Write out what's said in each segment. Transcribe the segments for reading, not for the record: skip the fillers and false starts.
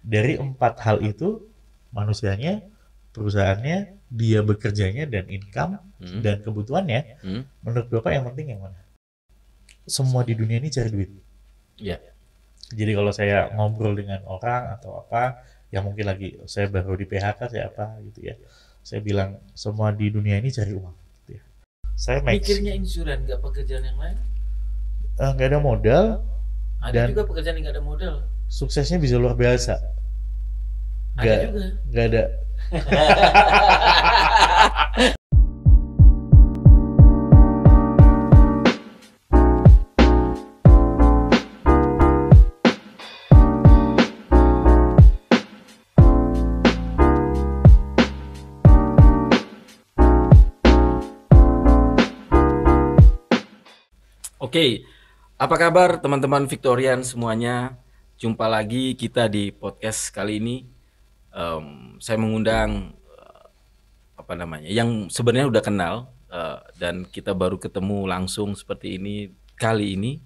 Dari 4 hal itu, manusianya, perusahaannya, dia bekerjanya, dan income, dan kebutuhannya, menurut Bapak yang penting yang mana? Semua di dunia ini cari duit. Ya. Jadi kalau saya ngobrol dengan orang atau apa, yang mungkin lagi saya baru di PHK, saya apa gitu ya, saya bilang semua di dunia ini cari uang. Gitu ya. Saya Mikirnya insuran, nggak pekerjaan yang lain? nggak ada modal. Ada juga pekerjaan yang nggak ada modal. Suksesnya bisa luar biasa. Ada juga. Nggak ada. Oke, apa kabar teman-teman Victorian semuanya? Jumpa lagi kita di podcast kali ini. Saya mengundang yang sebenarnya udah kenal dan kita baru ketemu langsung seperti ini kali ini.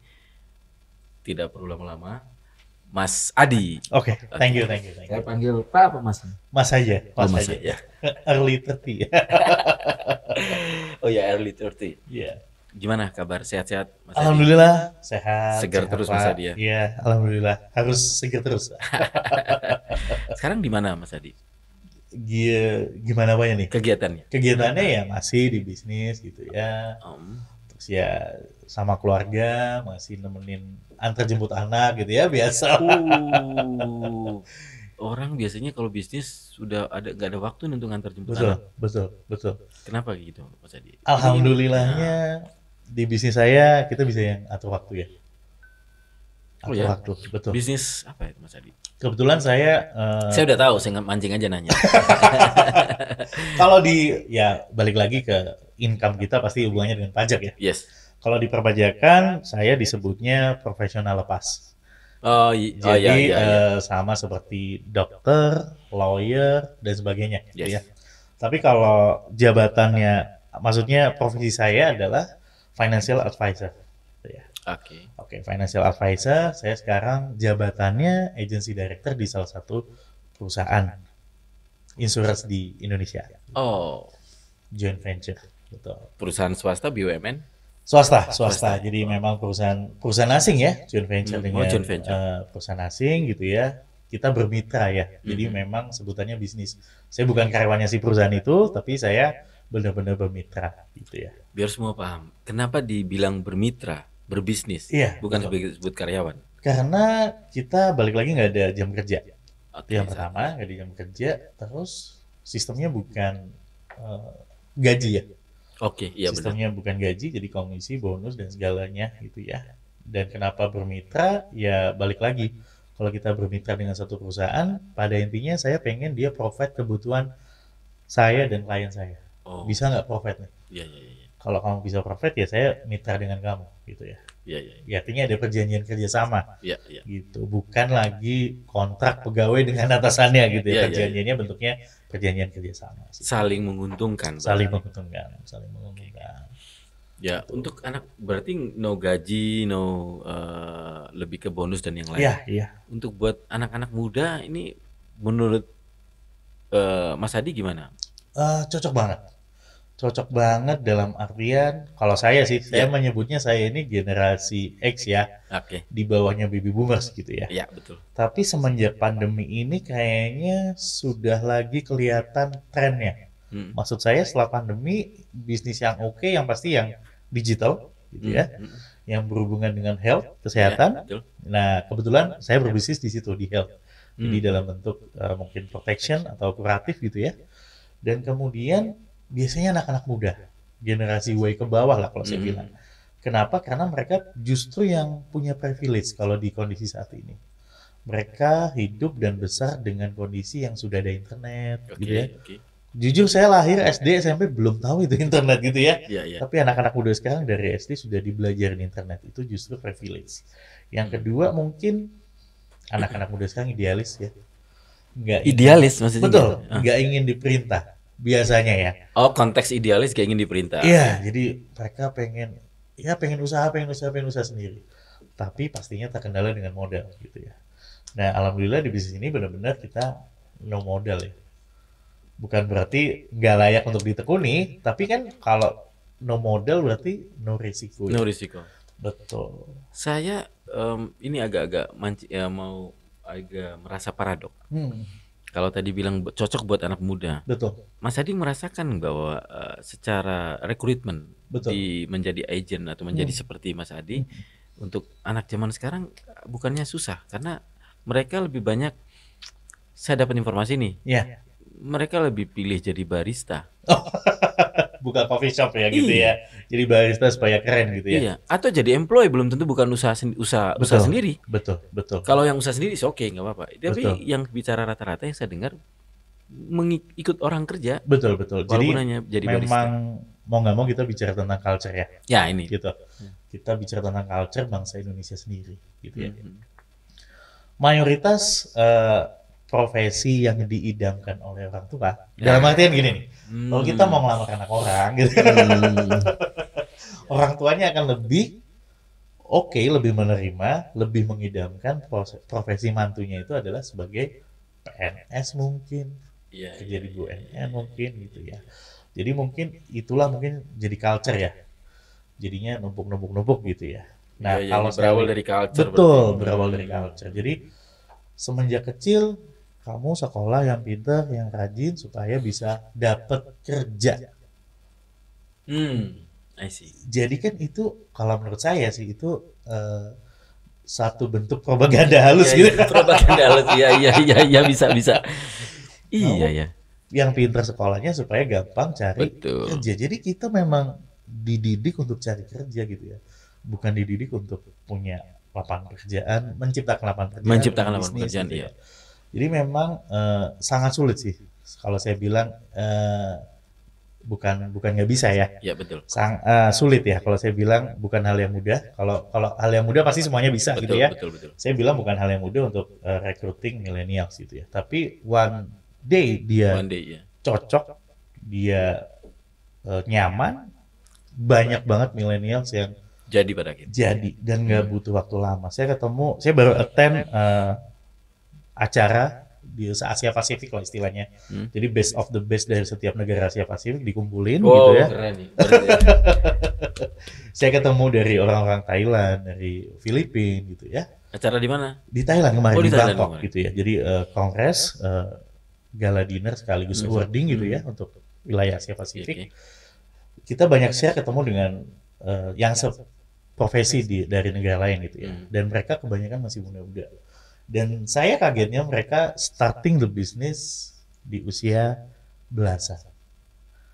Tidak perlu lama-lama, Mas Adi. Oke, thank you. Saya panggil Pak apa Mas? Mas aja, Mas aja. ya. Early 30. Oh ya, early 30. Iya. Gimana kabar? Sehat-sehat Mas Adi? Alhamdulillah, sehat. Segar terus Mas Adi ya? Iya, alhamdulillah. Harus segar terus. Sekarang di mana Mas Adi? Gimana apanya nih? Kegiatannya ya masih di bisnis gitu ya. Terus ya sama keluarga, masih nemenin antar jemput anak gitu ya, biasa. Orang biasanya kalau bisnis sudah nggak ada waktu nih untuk ngantar jemput anak. Betul. Kenapa gitu Mas Adi? Alhamdulillahnya di bisnis saya kita bisa yang atur waktu ya. Waktu, betul. Bisnis apa ya Mas Adi? Kebetulan saya udah tahu, saya mancing aja nanya. Kalau ya balik lagi ke income kita pasti hubungannya dengan pajak ya. Yes. Kalau di perpajakan saya disebutnya profesional lepas. Jadi sama seperti dokter, lawyer dan sebagainya gitu ya. Tapi kalau jabatannya, maksudnya profesi saya adalah financial advisor. Oke, financial advisor. Saya sekarang jabatannya agency director di salah satu perusahaan insurance di Indonesia. Joint venture, betul. Perusahaan swasta BUMN? Swasta. Jadi memang perusahaan asing ya, joint venture dengan perusahaan asing gitu ya. Kita bermitra ya. Jadi memang sebutannya bisnis. Saya bukan karyawannya si perusahaan itu, tapi saya benar-benar bermitra gitu ya. Biar semua paham, kenapa dibilang bermitra, berbisnis, bukan sebut karyawan? Karena kita balik lagi nggak ada jam kerja. Yang pertama nggak ada jam kerja, terus sistemnya bukan gaji ya. Sistemnya bukan gaji, jadi komisi, bonus dan segalanya gitu ya. Dan kenapa bermitra? Ya balik lagi, kalau kita bermitra dengan satu perusahaan, pada intinya saya pengen dia provide kebutuhan saya dan klien saya. Bisa nggak provide nih? Iya. Kalau kamu bisa provide ya saya mitra dengan kamu gitu ya. Ya, artinya ada perjanjian kerjasama. Gitu, bukan lagi kontrak pegawai dengan atasannya gitu ya. Perjanjiannya bentuknya perjanjian kerjasama. Saling menguntungkan. Saling menguntungkan. Ya, gitu. Untuk anak berarti no gaji, lebih ke bonus dan yang lain. Iya. Untuk buat anak-anak muda ini menurut Mas Adi gimana? Cocok banget dalam artian, kalau saya sih, saya menyebutnya saya ini generasi X ya. Di bawahnya baby boomers gitu ya. Iya, betul. Tapi semenjak pandemi ini kayaknya sudah lagi kelihatan trennya. Maksud saya setelah pandemi, bisnis yang oke, yang pasti yang digital gitu ya. Yang berhubungan dengan health, kesehatan. Nah, kebetulan saya berbisnis di situ, di health. Jadi dalam bentuk mungkin protection atau kuratif gitu ya. Dan kemudian biasanya anak-anak muda, generasi Y ke bawah lah kalau saya bilang. Kenapa? Karena mereka justru yang punya privilege kalau di kondisi saat ini. Mereka hidup dan besar dengan kondisi yang sudah ada internet gitu ya. Jujur saya lahir SD, SMP belum tahu itu internet gitu ya. Tapi anak-anak muda sekarang dari SD sudah dibelajarin internet, itu justru privilege. Yang kedua mungkin anak-anak muda sekarang idealis ya. Idealis maksudnya? Betul, nggak ingin diperintah. Biasanya ya. Konteks idealis kayak ingin diperintah. Iya, jadi mereka pengen usaha sendiri. Tapi pastinya terkendala dengan modal gitu ya. Nah, alhamdulillah di bisnis ini benar-benar kita no modal ya. Bukan berarti nggak layak untuk ditekuni, tapi kan kalau no modal berarti no risiko No ya. risiko. Betul. Saya ini agak-agak mau agak merasa paradok. Kalau tadi bilang cocok buat anak muda, Betul. Mas Adi merasakan bahwa secara rekrutmen Betul. menjadi agent atau menjadi seperti Mas Adi untuk anak zaman sekarang bukannya susah karena mereka lebih banyak. Saya dapat informasi nih, Ya. mereka lebih pilih jadi barista. Buka coffee shop ya gitu Iya. ya. Jadi barista supaya keren gitu ya. Iya, atau jadi employee, belum tentu bukan usaha sendiri. Betul. Kalau yang usaha sendiri oke, nggak apa-apa. Tapi Betul. yang bicara rata-rata yang saya dengar ikut orang kerja. Betul. Jadi hanya jadi barista. memang mau nggak mau kita bicara tentang culture ya. Ya ini. Gitu. Kita bicara tentang culture bangsa Indonesia sendiri gitu ya. Mayoritas profesi yang diidamkan oleh orang tua. Dalam artian gini nih, kalau kita mau ngelamar anak orang gitu, orang tuanya akan lebih lebih menerima, lebih mengidamkan profesi mantunya itu adalah sebagai PNS mungkin, kerja di BUMN mungkin gitu ya. Jadi mungkin itulah mungkin jadi culture ya. Jadinya numpuk gitu ya. Nah, kalau berawal dari culture. Betul, berawal dari culture. Jadi semenjak kecil kamu sekolah yang pintar, yang rajin supaya bisa dapat kerja. I see. Jadi kan itu kalau menurut saya sih itu satu bentuk propaganda halus gitu. Propaganda halus, iya bisa. Iya ya. Yang pintar sekolahnya supaya gampang cari kerja. Jadi kita memang dididik untuk cari kerja gitu ya. Bukan dididik untuk punya lapangan pekerjaan, menciptakan lapangan pekerjaan, gitu iya. Ya. Jadi memang sangat sulit sih. Kalau saya bilang bukan nggak bisa ya. Iya betul. Sulit ya. Kalau saya bilang bukan hal yang mudah. Kalau hal yang mudah pasti semuanya bisa gitu ya. Betul. Saya bilang bukan hal yang mudah untuk recruiting millennials gitu ya. Tapi one day dia cocok, dia nyaman, banyak banget millennials yang jadi pada akhirnya. Jadi dan nggak butuh waktu lama. Saya baru attend acara di Asia Pasifik lah istilahnya. Jadi best of the best dari setiap negara Asia Pasifik dikumpulin gitu ya. Keren nih. Saya ketemu dari orang-orang Thailand, dari Filipina gitu ya. Acara di mana? Di Thailand kemarin, di Bangkok kemarin. gitu ya. Jadi kongres, gala dinner sekaligus awarding gitu ya untuk wilayah Asia Pasifik. Kita banyak share ketemu dengan yang profesi dari negara lain gitu ya. Dan mereka kebanyakan masih muda-muda. Dan saya kagetnya mereka starting the business di usia belasan.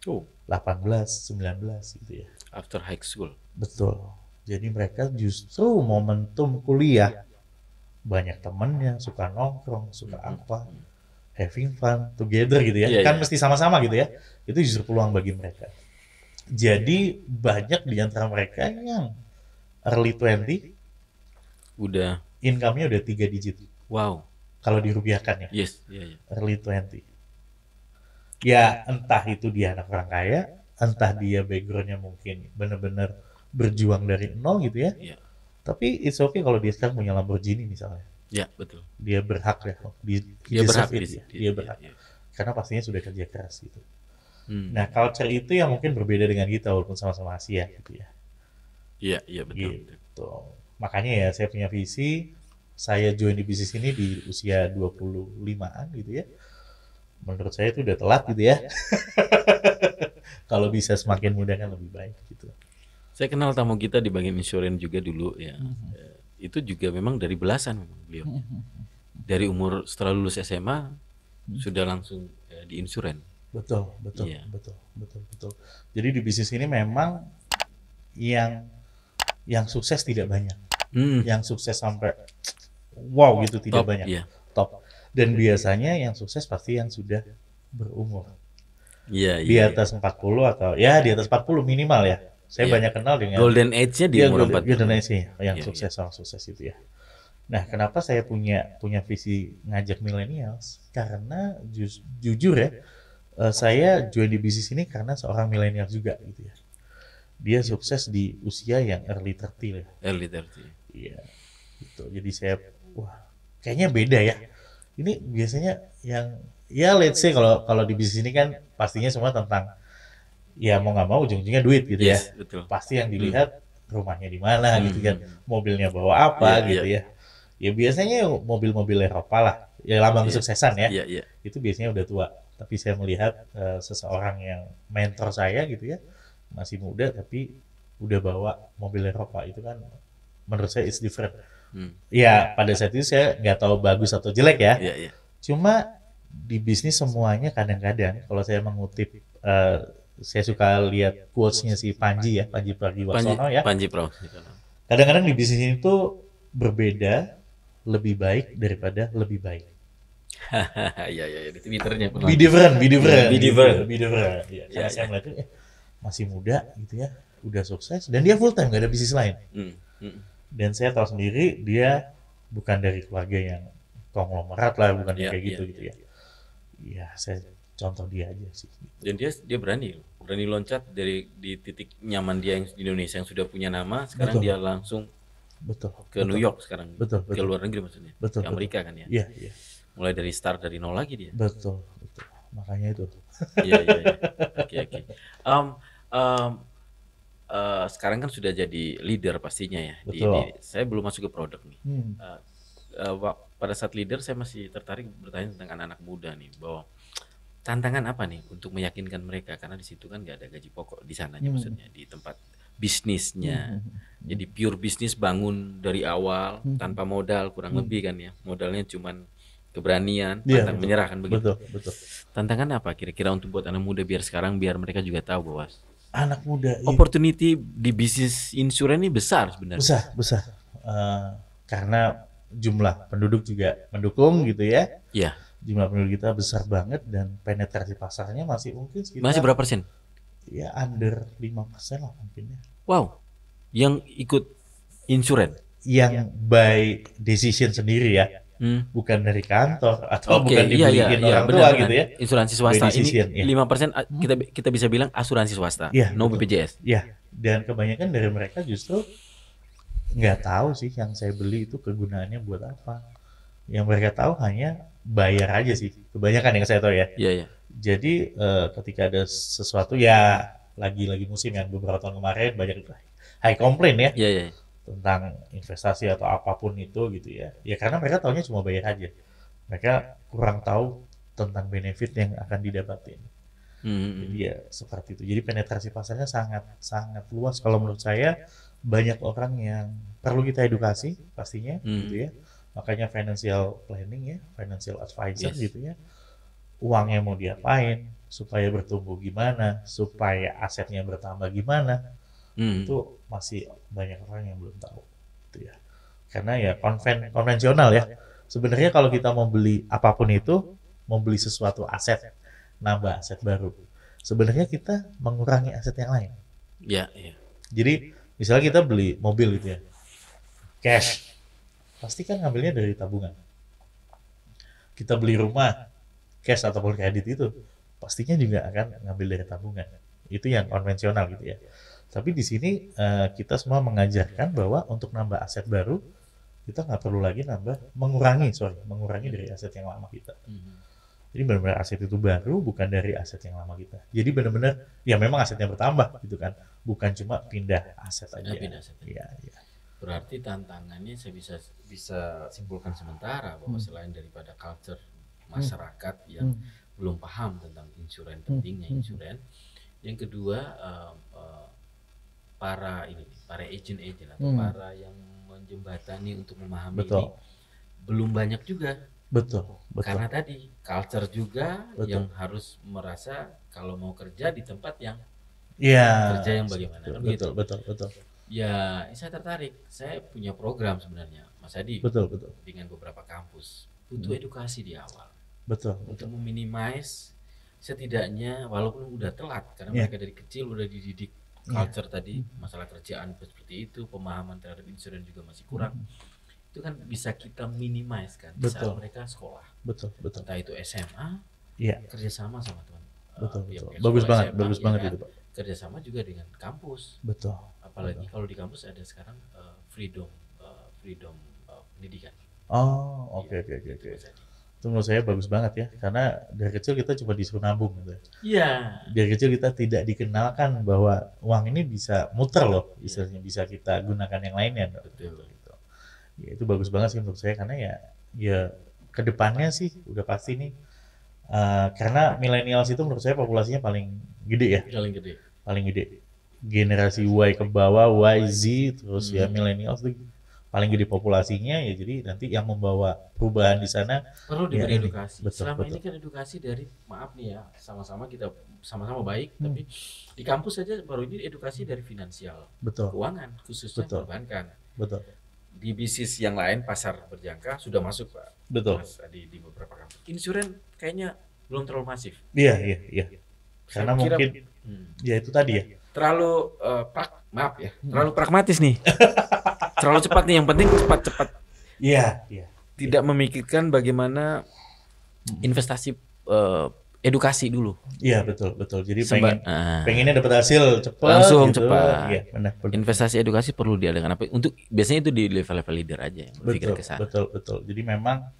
18, 19 gitu ya. After high school. Betul. Jadi mereka justru momentum kuliah. Banyak temennya, suka nongkrong, suka apa. Having fun together gitu ya. Kan mesti sama-sama gitu ya. Itu justru peluang bagi mereka. Jadi banyak di antara mereka yang early 20 udah income-nya udah 3 digit. Wow. Kalau dirupiahkan ya. Yes, Early 20. Ya entah itu dia anak orang kaya, entah dia background-nya mungkin benar-benar berjuang dari nol gitu ya. Tapi it's okay kalau dia sekarang punya Lamborghini misalnya. Ya, betul. Dia berhak ya. Dia berhak. Karena pastinya sudah kerja keras gitu. Nah, culture itu yang mungkin berbeda dengan kita walaupun sama-sama Asia gitu ya. Iya betul. Gitu. Makanya ya saya punya visi, saya join di bisnis ini di usia 25-an gitu ya. Menurut saya itu udah telat gitu ya. Kalau bisa semakin muda kan lebih baik gitu. Saya kenal tamu kita di bagian insurance juga dulu ya. Itu juga memang dari belasan memang beliau. Dari umur setelah lulus SMA sudah langsung di insurance. Betul. Jadi di bisnis ini memang yang sukses tidak banyak. Yang sukses sampai wow gitu tidak banyak. Top. Dan biasanya yang sukses pasti yang sudah berumur. Di atas 40 atau ya di atas 40 minimal ya. Saya banyak kenal dengan golden age-nya di umur 40. Golden age-nya yang sukses orang sukses itu ya. Nah, kenapa saya punya visi ngajak millennials? Karena jujur ya, saya join di bisnis ini karena seorang milenial juga gitu ya. Dia sukses di usia yang early 30 ya. Early 30. Iya. Gitu. Jadi saya kayaknya beda ya. Ini biasanya yang ya let's say kalau kalau di bisnis ini kan pastinya semua tentang ya mau nggak mau ujung-ujungnya duit gitu ya. Yes, betul. Pasti yang dilihat rumahnya di mana gitu kan, mobilnya bawa apa gitu ya. Ya biasanya mobil-mobil Eropa lah, ya lambang kesuksesan ya. Itu biasanya udah tua. Tapi saya melihat seseorang yang mentor saya gitu ya, masih muda tapi udah bawa mobil Eropa, itu kan menurut saya it's different. Ya pada saat itu saya nggak tahu bagus atau jelek ya. Cuma di bisnis semuanya kadang-kadang kalau saya mengutip saya suka lihat quotes-nya si Panji ya, Panji Pragiwaksono ya. Panji Pro. Kadang-kadang di bisnis itu berbeda lebih baik daripada lebih baik. Ya di Twitternya. Be different. Ya, saya melihat masih muda gitu ya, udah sukses dan dia full time, gak ada bisnis lain. Dan saya tahu sendiri dia bukan dari keluarga yang konglomerat lah, bukan kayak gitu ya. Ya saya contoh dia aja sih. Dan dia berani loncat dari di titik nyaman dia yang di Indonesia yang sudah punya nama, sekarang dia langsung ke New York sekarang, ke luar negeri maksudnya, ke Amerika kan ya. Iya. Mulai dari start dari nol lagi dia. Betul. Makanya itu. Iya. Oke. Sekarang kan sudah jadi leader pastinya ya. Saya belum masuk ke produk nih. Pada saat leader saya masih tertarik bertanya tentang anak-anak muda nih, bahwa tantangan apa nih untuk meyakinkan mereka, karena di situ kan nggak ada gaji pokok di sananya, maksudnya di tempat bisnisnya. Jadi pure bisnis, bangun dari awal tanpa modal kurang lebih kan ya. Modalnya cuman keberanian, pantang menyerah kan begitu. Betul. Tantangan apa kira-kira untuk buat anak muda biar mereka juga tahu bahwa anak muda opportunity di bisnis insurans ini besar sebenarnya. Besar. Karena jumlah penduduk juga mendukung gitu ya. Iya. Jumlah penduduk kita besar banget dan penetrasi pasarnya masih mungkin sekitar. Masih berapa persen? Ya under 5% lah mungkin ya. Wow. Yang ikut insurans? Yang by decision sendiri ya. Bukan dari kantor atau bukan dibeliin orang tua gitu ya. Insuransi swasta ini 5% kita bisa bilang asuransi swasta, no BPJS. Iya. Dan kebanyakan dari mereka justru nggak tahu sih yang saya beli itu kegunaannya buat apa. Yang mereka tahu hanya bayar aja sih. Kebanyakan yang saya tahu ya. Iya. Jadi ketika ada sesuatu ya lagi musim yang beberapa tahun kemarin banyak high complaint ya. Iya. Tentang investasi atau apapun itu gitu ya. Ya karena mereka taunya cuma bayar aja. Mereka kurang tahu tentang benefit yang akan didapatin. Jadi ya seperti itu. Jadi penetrasi pasarnya sangat luas. Kalau menurut saya banyak orang yang perlu kita edukasi pastinya gitu ya. Makanya financial planning ya, financial advisor gitu ya. Uangnya mau diapain, supaya bertumbuh gimana, supaya asetnya bertambah gimana. Itu masih banyak orang yang belum tahu gitu ya. Karena ya konvensional ya. Sebenarnya kalau kita mau beli apapun itu, mau beli sesuatu aset, nambah aset baru. Sebenarnya kita mengurangi aset yang lain. Iya. Jadi misalnya kita beli mobil gitu ya. Cash. Pasti kan ngambilnya dari tabungan. Kita beli rumah, cash ataupun kredit itu, pastinya juga akan ngambil dari tabungan. Itu yang konvensional gitu ya. Tapi di sini kita semua mengajarkan bahwa untuk nambah aset baru, kita nggak perlu lagi mengurangi dari aset yang lama kita. Jadi benar-benar aset itu baru, bukan dari aset yang lama kita. Jadi benar-benar ya memang asetnya bertambah gitu kan, bukan cuma pindah aset aja. Iya. Berarti tantangannya saya bisa simpulkan sementara bahwa selain daripada culture masyarakat yang belum paham tentang insurans, pentingnya insurans, yang kedua para agent atau para yang menjembatani untuk memahami ini belum banyak juga. Betul. Karena tadi culture juga yang harus merasa kalau mau kerja di tempat yang kerja yang bagaimana. Betul. Ya, saya tertarik. Saya punya program sebenarnya, Mas Adi. Betul. Dengan beberapa kampus. Butuh edukasi di awal. Betul. Untuk meminimize setidaknya walaupun udah telat karena mereka dari kecil udah dididik culture tadi, masalah kerjaan seperti itu, pemahaman terhadap insurans juga masih kurang. Itu kan bisa kita minimize kan saat mereka sekolah. Betul. Entah itu SMA, kerjasama sama teman. Betul. Bagus banget itu, Pak. Kerjasama juga dengan kampus. Betul. Apalagi kalau di kampus ada sekarang freedom pendidikan. Oh, oke. Itu menurut saya bagus banget ya, karena dari kecil kita cuma disuruh nabung gitu. Iya. Dari kecil kita tidak dikenalkan bahwa uang ini bisa muter loh, istilahnya bisa kita gunakan yang lainnya. Betul. Gitu. Ya, itu bagus banget sih menurut saya, karena ya kedepannya sih udah pasti nih, karena millennials itu menurut saya populasinya paling gede ya. Paling gede. Generasi Y ke bawah, Y, Z, terus ya millennials itu paling gede populasinya ya, jadi nanti yang membawa perubahan di sana perlu diberi edukasi. Betul, Selama ini kan edukasi dari maaf nih ya, sama-sama kita sama-sama baik, tapi di kampus saja baru ini edukasi dari finansial, keuangan khususnya perbankan. Betul. Di bisnis yang lain pasar berjangka sudah masuk Pak. Betul. Mas, di beberapa kampus. Insurans kayaknya belum terlalu masif. Iya. Karena mungkin ya itu tadi ya. Terlalu terlalu pragmatis nih. Terlalu cepat nih, yang penting cepat-cepat. Iya. Tidak memikirkan bagaimana investasi edukasi dulu. Iya, betul. Jadi pengennya dapat hasil cepat. Langsung gitu. cepat. Iya, benar. Investasi edukasi perlu diadakan apa? Untuk biasanya itu di level-level leader aja yang berpikir ke sana. Betul. Jadi memang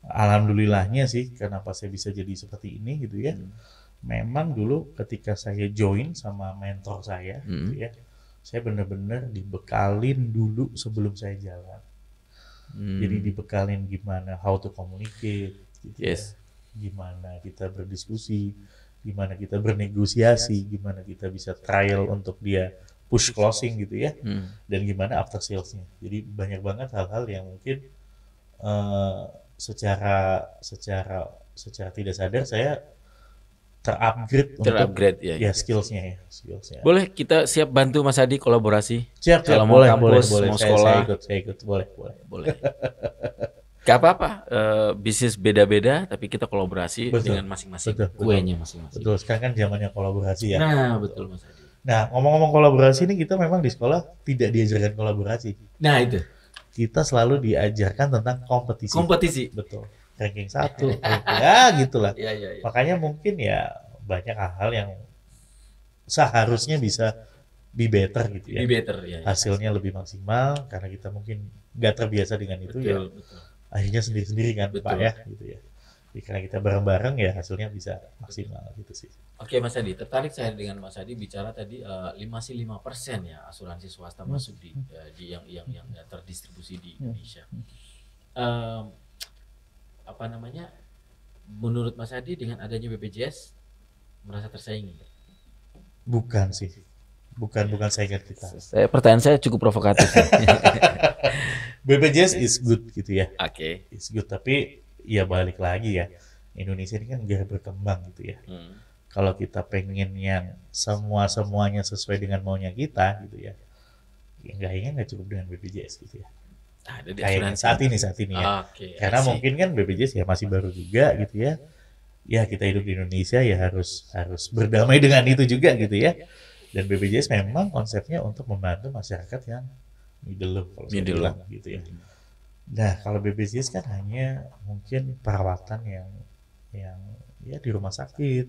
alhamdulillahnya sih kenapa saya bisa jadi seperti ini gitu ya. Memang dulu ketika saya join sama mentor saya gitu ya, saya benar-benar dibekalin dulu sebelum saya jalan. Jadi dibekalin gimana how to communicate gitu ya. Gimana kita berdiskusi, gimana kita bernegosiasi, gimana kita bisa trial untuk dia push closing gitu ya. Dan gimana after salesnya. Jadi banyak banget hal-hal yang mungkin secara tidak sadar saya terupgrade ya skillsnya. Boleh kita siap bantu Mas Adi kolaborasi. Siap, kalau mau boleh, kampus, boleh. mau sekolah. Saya ikut, boleh. Gak apa-apa, bisnis beda-beda tapi kita kolaborasi dengan masing-masing kuenya masing-masing. Betul, sekarang kan zamannya kolaborasi ya. Nah, betul Mas Adi. Nah, ngomong-ngomong kolaborasi ini, kita memang di sekolah tidak diajarkan kolaborasi. Nah, itu. Kita selalu diajarkan tentang kompetisi. Betul. Ranking 1, ya gitulah. Ya. Makanya mungkin ya banyak hal-hal yang seharusnya bisa be better gitu ya. Hasilnya lebih maksimal karena kita mungkin nggak terbiasa dengan itu. Betul. Akhirnya sendiri-sendiri kan Pak ya gitu ya. Jadi karena kita bareng-bareng ya hasilnya bisa maksimal gitu sih. Oke Mas Adi, tertarik saya dengan Mas Adi bicara tadi 5% ya asuransi swasta masuk di yang terdistribusi di Indonesia. Menurut Mas Adi dengan adanya BPJS merasa tersaingi? Bukan sih. Bukan saingan kita. Pertanyaan saya cukup provokatif. BPJS is good gitu ya. Oke. Is good, tapi ya balik lagi ya. Indonesia ini kan negara berkembang gitu ya. Kalau kita pengen yang semuanya sesuai dengan maunya kita gitu ya. Nggak cukup dengan BPJS gitu ya. Kayak saat ini ya. Karena mungkin kan BPJS ya masih baru juga gitu ya. Ya kita hidup di Indonesia ya harus berdamai dengan itu juga gitu ya. Dan BPJS memang konsepnya untuk membantu masyarakat yang middle kalau saya bilang gitu ya. Nah kalau BPJS kan hanya mungkin perawatan yang ya di rumah sakit,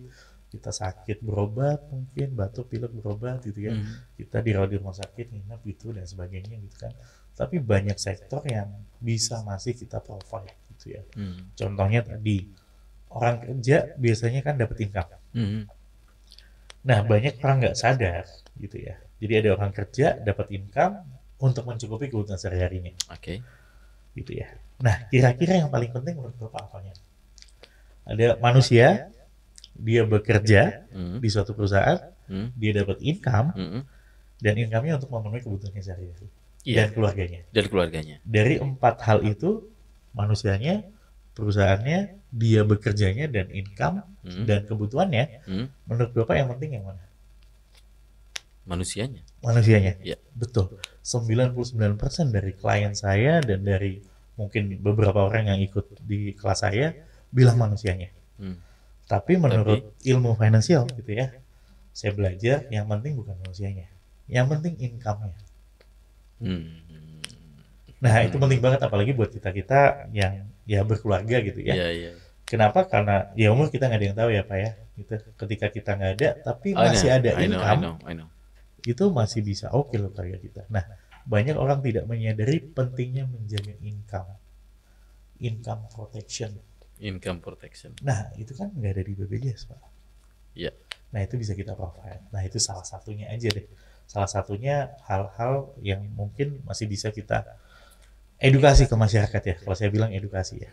kita sakit berobat mungkin batuk pilek berobat gitu ya. Kita dirawat di rumah sakit nginep gitu dan sebagainya gitu kan. Tapi banyak sektor yang bisa masih kita provide gitu ya. Contohnya tadi orang kerja biasanya kan dapat income. Nah banyak orang nggak sadar gitu ya. Jadi ada orang kerja dapat income untuk mencukupi kebutuhan sehari-harinya. Gitu ya. Nah kira-kira yang paling penting menurut Bapak apanya? Ada manusia, dia bekerja di suatu perusahaan, dia dapat income, dan income-nya untuk memenuhi kebutuhannya sehari-hari. Dan keluarganya. Dari 4 hal itu, manusianya, perusahaannya, dia bekerjanya, dan income, dan kebutuhannya, menurut Bapak yang penting yang mana? Manusianya. Ya. Betul. 99% dari klien saya dan dari mungkin beberapa orang yang ikut di kelas saya, bilang manusianya. Tapi menurut ilmu finansial gitu ya, saya belajar yang penting bukan manusianya. Yang penting income-nya. Nah itu penting banget apalagi buat kita yang ya berkeluarga gitu ya. Kenapa? Karena ya umur kita nggak ada yang tahu ya Pak ya. Gitu. Ketika kita nggak ada tapi masih ada income, I know. Itu masih bisa oke loh karya kita. Nah banyak orang tidak menyadari pentingnya menjaga income. income protection. Income protection. Nah, itu kan nggak ada di BPJS, Pak. Iya. Nah, itu bisa kita provide. Nah, itu salah satunya aja deh. Salah satunya hal-hal yang mungkin masih bisa kita edukasi ke masyarakat ya. Kalau saya bilang edukasi ya.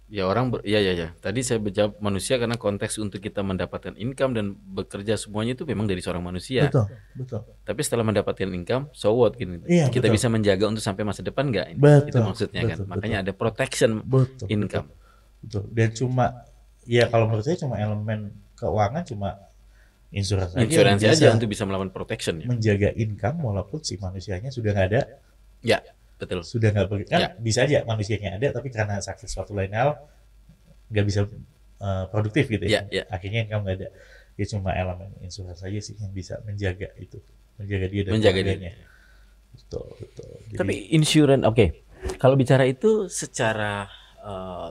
Ya ya. Tadi saya menjawab manusia karena konteks untuk kita mendapatkan income dan bekerja semuanya itu memang dari seorang manusia. Betul. Tapi setelah mendapatkan income, so what gini. Iya, kita betul. bisa menjaga untuk sampai masa depan nggak? Itu maksudnya kan. Makanya ada protection income. Betul. Dan cuma ya kalau menurut saya cuma elemen keuangan cuma insuransi aja untuk bisa melakukan protection ya. Menjaga income walaupun si manusianya sudah nggak ada. Ya. Betul. Sudah nggak kan bisa aja manusianya ada tapi karena sakit suatu lain hal nggak bisa produktif gitu ya. Akhirnya income nggak ada. Ya cuma elemen insurans saja sih yang bisa menjaga itu, menjaga dia dan keluarganya. Betul. Jadi, tapi insurans kalau bicara itu secara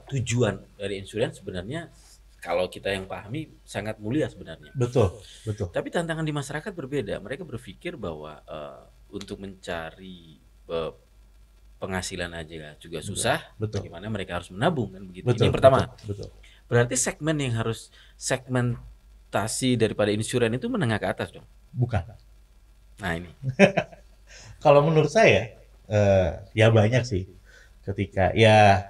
tujuan dari insurans sebenarnya kalau kita yang pahami sangat mulia sebenarnya. Betul. Tapi tantangan di masyarakat berbeda. Mereka berpikir bahwa untuk mencari penghasilan aja juga susah. Bagaimana mereka harus menabung kan begitu. Ini pertama. Betul. Berarti segmen yang harus segmentasi daripada insurans itu menengah ke atas dong. Bukan. Nah ini. Kalau menurut saya ya banyak sih. Ketika ya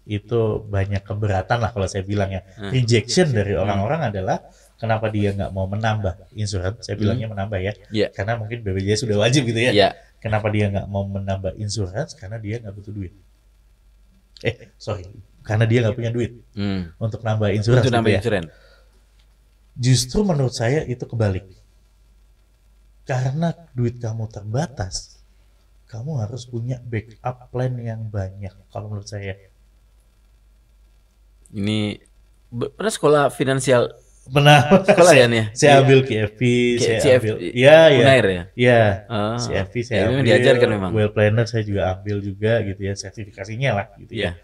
itu banyak keberatan lah kalau saya bilang ya. Rejection dari orang-orang adalah kenapa dia nggak mau menambah insurans. Saya bilangnya menambah ya. Karena mungkin BPJS sudah wajib gitu ya. Kenapa dia nggak mau menambah insurans? Karena dia nggak butuh duit. Karena dia nggak punya duit untuk nambah insurans. Untuk nambah insurans. Justru menurut saya itu kebalik. Karena duit kamu terbatas, kamu harus punya backup plan yang banyak. Kalau menurut saya. Ini pernah sekolah finansial. Pernah sekolah ya nih. Saya ambil KFP, saya ambil Unair ya. Iya. KFP saya ambil. Diajarkan memang. Well planner saya juga ambil juga gitu ya, sertifikasinya lah gitu ya.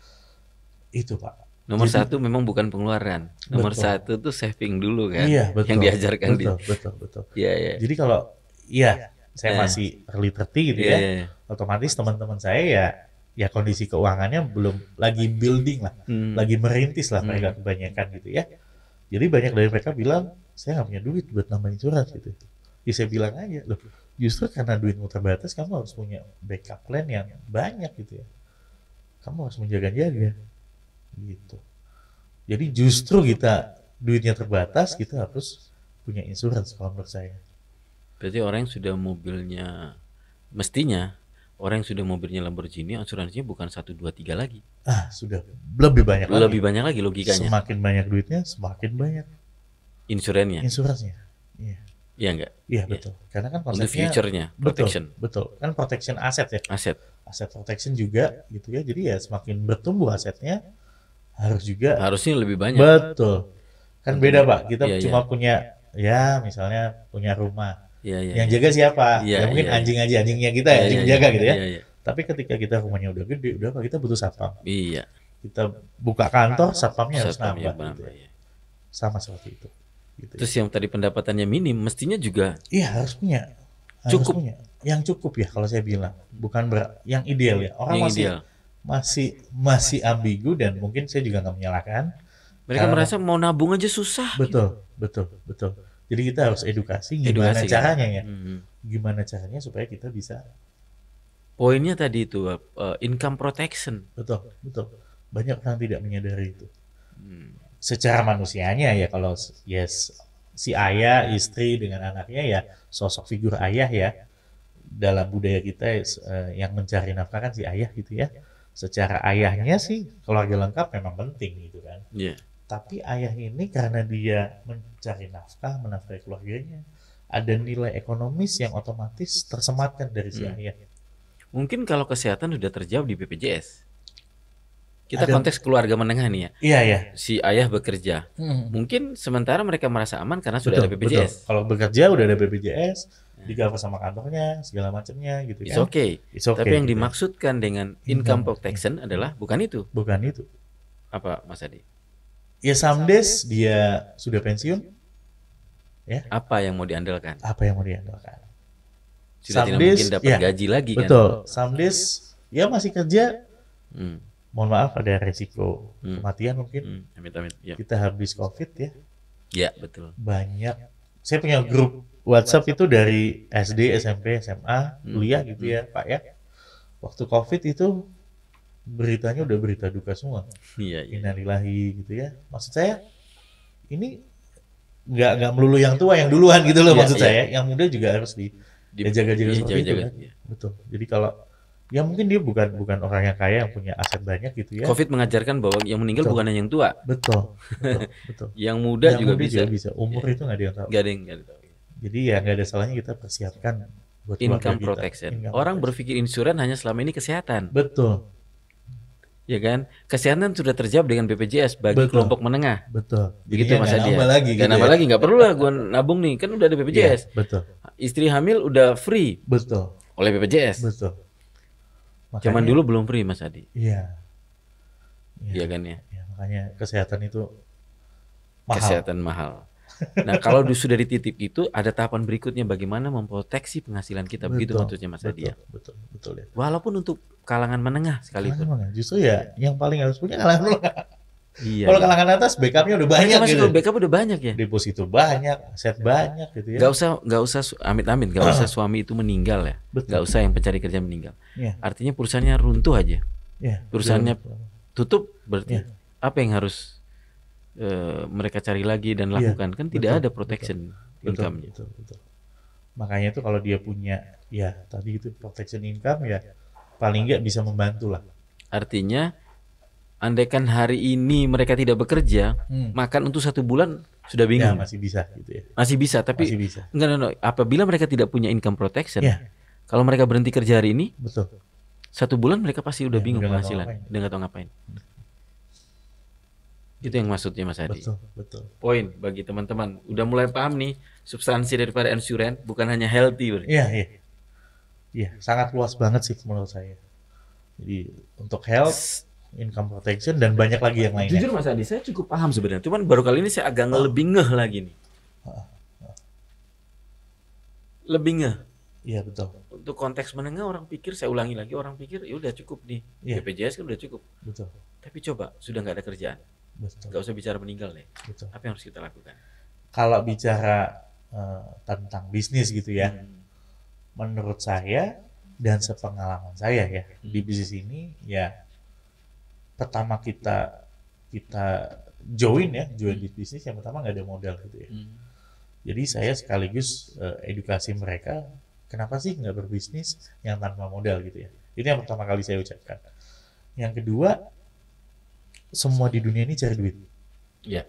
Itu Pak. Nomor satu memang bukan pengeluaran. Nomor satu tuh saving dulu kan. Iya, betul. Yang diajarkan Betul. Iya. Jadi kalau saya masih early 30 gitu ya. Otomatis teman-teman saya ya kondisi keuangannya belum lagi building lah, lagi merintis lah mereka kebanyakan gitu ya. Jadi banyak dari mereka bilang, saya nggak punya duit buat nambah insurans gitu. Ya saya bilang aja, loh justru karena duitmu terbatas, kamu harus punya backup plan yang banyak gitu ya. Kamu harus menjaga-jaga gitu. Jadi justru kita duitnya terbatas, kita harus punya insurans kalau menurut saya. Berarti orang yang sudah mobilnya, mestinya orang yang sudah mobilnya Lamborghini, asuransinya bukan 1, 2, 3 lagi. Sudah lebih banyak lagi. Lebih banyak lagi logikanya. Semakin banyak duitnya, semakin banyak insuransinya. Iya enggak? Iya betul. Karena kan konsepnya untuk future-nya, protection. Betul. Kan protection aset ya. Aset protection juga gitu ya. Jadi ya semakin bertumbuh asetnya harusnya lebih banyak. Betul. Kan beda Pak. Kita cuma punya misalnya punya rumah. Yang jaga siapa? Mungkin anjing aja, anjingnya kita anjing jaga gitu ya. Tapi ketika kita rumahnya udah gede, udah apa kita butuh satpam. Iya. Kita buka kantor, satpamnya harus nambah. Gitu ya. Sama seperti itu. Gitu. Terus yang tadi pendapatannya minim, mestinya juga. Iya harus punya. Cukup. Yang cukup ya kalau saya bilang, bukan yang ideal ya. Orang masih ambigu dan mungkin saya juga nggak menyalahkan. Mereka merasa mau nabung aja susah. Betul. Jadi kita harus edukasi gimana caranya ya. Gimana caranya supaya kita bisa. Poinnya tadi itu income protection. Betul. Banyak orang tidak menyadari itu. Secara manusianya ya kalau si ayah, istri dengan anaknya ya sosok figur ayah ya. Dalam budaya kita yang mencari nafkah kan si ayah gitu ya. Secara ayahnya sih keluarga lengkap memang penting gitu kan. Tapi ayah ini karena dia mencari nafkah, menafkahi keluarganya, ada nilai ekonomis yang otomatis tersematkan dari si ayah. Mungkin kalau kesehatan sudah terjawab di BPJS. Kita konteks keluarga menengah nih ya. Iya. Si ayah bekerja. Mungkin sementara mereka merasa aman karena sudah ada BPJS. Kalau bekerja udah ada BPJS, di-cover sama kantornya, segala macamnya gitu kan. It's okay. Tapi yang dimaksudkan dengan income protection adalah bukan itu. Bukan itu. Apa Mas Adi? Ya some days dia sudah pensiun. Ya. Apa yang mau diandalkan? Some Sudah tidak days, mungkin dapat gaji lagi kan. Betul. Some days ya masih kerja. mohon maaf ada resiko kematian mungkin. Amit-amit. Ya. Kita habis COVID ya. Ya, betul. Banyak. Saya punya grup WhatsApp itu dari SD, SMP, SMA, kuliah gitu ya, Pak ya. Waktu COVID itu beritanya udah berita duka semua. Iya. Innalillahi gitu ya. Maksud saya ini nggak melulu yang tua yang duluan gitu loh, maksud saya. Yang muda juga harus dijaga-jaga seperti itu kan. Betul. Jadi kalau ya mungkin dia bukan orang yang kaya yang punya aset banyak gitu ya. COVID mengajarkan bahwa yang meninggal bukan hanya yang tua. Betul. Yang muda juga bisa. Umur itu nggak ada yang tahu. Nggak ada yang tahu. Jadi ya nggak ada salahnya kita persiapkan buat income protection. Orang berpikir insuran hanya selama ini kesehatan. Betul. Ya kan? Kesehatan sudah terjawab dengan BPJS bagi kelompok menengah. Betul. Begitu Mas Adi. Gak nambah lagi, nggak perlu lah gua nabung nih, kan udah ada BPJS. Betul. Istri hamil udah free. Betul. Oleh BPJS. Betul. Makanya, zaman dulu belum free Mas Adi. Iya. Iya kan ya? Makanya kesehatan itu mahal. Kesehatan mahal. Nah, kalau sudah di titik itu ada tahapan berikutnya bagaimana memproteksi penghasilan kita. Begitu maksudnya Mas Adi ya. Betul ya. Walaupun untuk kalangan menengah sekalipun. Justru ya yang paling harus punya kalangan menengah. Iya. Kalau kalangan atas backupnya udah banyak gitu. Backup udah banyak ya. Deposito banyak, aset banyak gitu ya. Gak usah amit-amit, gak usah suami itu meninggal ya. Gak usah yang pencari kerja meninggal. Artinya perusahaannya runtuh aja. Perusahaannya tutup berarti apa yang harus mereka cari lagi dan lakukan? Kan tidak ada protection income-nya. Betul. Makanya itu kalau dia punya tadi itu protection income ya paling nggak bisa membantu lah. Artinya andaikan hari ini mereka tidak bekerja, makan untuk 1 bulan sudah bingung. Ya, masih bisa gitu ya. Masih bisa, tapi masih bisa. Enggak, apabila mereka tidak punya income protection, kalau mereka berhenti kerja hari ini, 1 bulan mereka pasti udah bingung penghasilan, udah nggak tahu ngapain. Itu yang maksudnya Mas Adi. Betul. Poin bagi teman-teman, udah mulai paham nih substansi daripada insurance, bukan hanya healthy. Iya, sangat luas banget sih menurut saya. Jadi untuk health, income protection dan banyak lagi yang lainnya. Jujur Mas Adi, saya cukup paham sebenarnya. Cuman baru kali ini saya agak lebih ngeh lagi nih. Lebih ngeh. Iya betul. Untuk konteks menengah orang pikir, saya ulangi lagi, orang pikir ya udah cukup nih. BPJS kan udah cukup. Betul. Tapi coba sudah nggak ada kerjaan. Betul. Gak usah bicara meninggal deh. Betul. Apa yang harus kita lakukan? Kalau bicara tentang bisnis gitu ya, menurut saya dan sepengalaman saya ya di bisnis ini ya, pertama kita join di bisnis yang pertama nggak ada modal gitu ya. Jadi saya sekaligus edukasi mereka, kenapa sih nggak berbisnis yang tanpa modal gitu ya. Itu yang pertama kali saya ucapkan. Yang kedua, semua di dunia ini cari duit. Iya.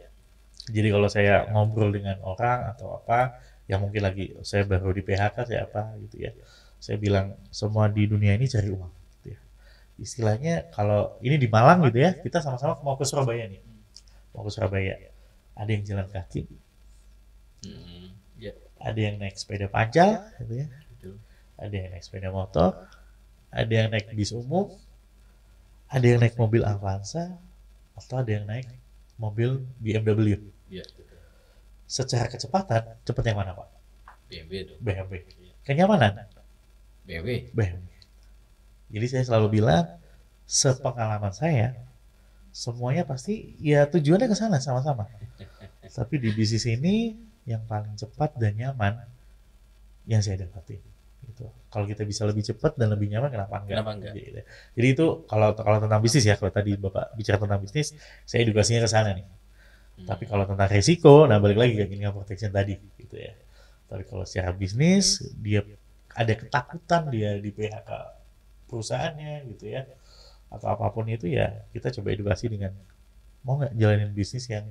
Jadi kalau saya ngobrol dengan orang atau apa, yang mungkin lagi saya baru di PHK saya apa gitu ya, saya bilang semua di dunia ini cari uang. Gitu ya. Istilahnya kalau ini di Malang gitu ya, kita sama-sama mau ke Surabaya nih, mau ke Surabaya. Ada yang jalan kaki, ada yang naik sepeda pancal, gitu ya, ada yang naik sepeda motor, ada yang naik bis umum, ada yang naik mobil Avanza, atau ada yang naik mobil BMW. Iya. Secara kecepatan, cepat yang mana Pak? BMW. Kenyamanan? BMW. Jadi saya selalu bilang, sepengalaman saya, semuanya pasti ya tujuannya ke sana sama-sama. Tapi di bisnis ini yang paling cepat dan nyaman yang saya dapatin. Gitu. Kalau kita bisa lebih cepat dan lebih nyaman, kenapa enggak? Jadi itu kalau tentang bisnis ya, kalau tadi Bapak bicara tentang bisnis, saya edukasinya ke sana nih. Tapi kalau tentang resiko, nah balik lagi ke income protection tadi, gitu ya. Tapi kalau secara bisnis, dia ada ketakutan dia di PHK perusahaannya, gitu ya, atau apapun itu ya, kita coba edukasi dengan mau nggak jalanin bisnis yang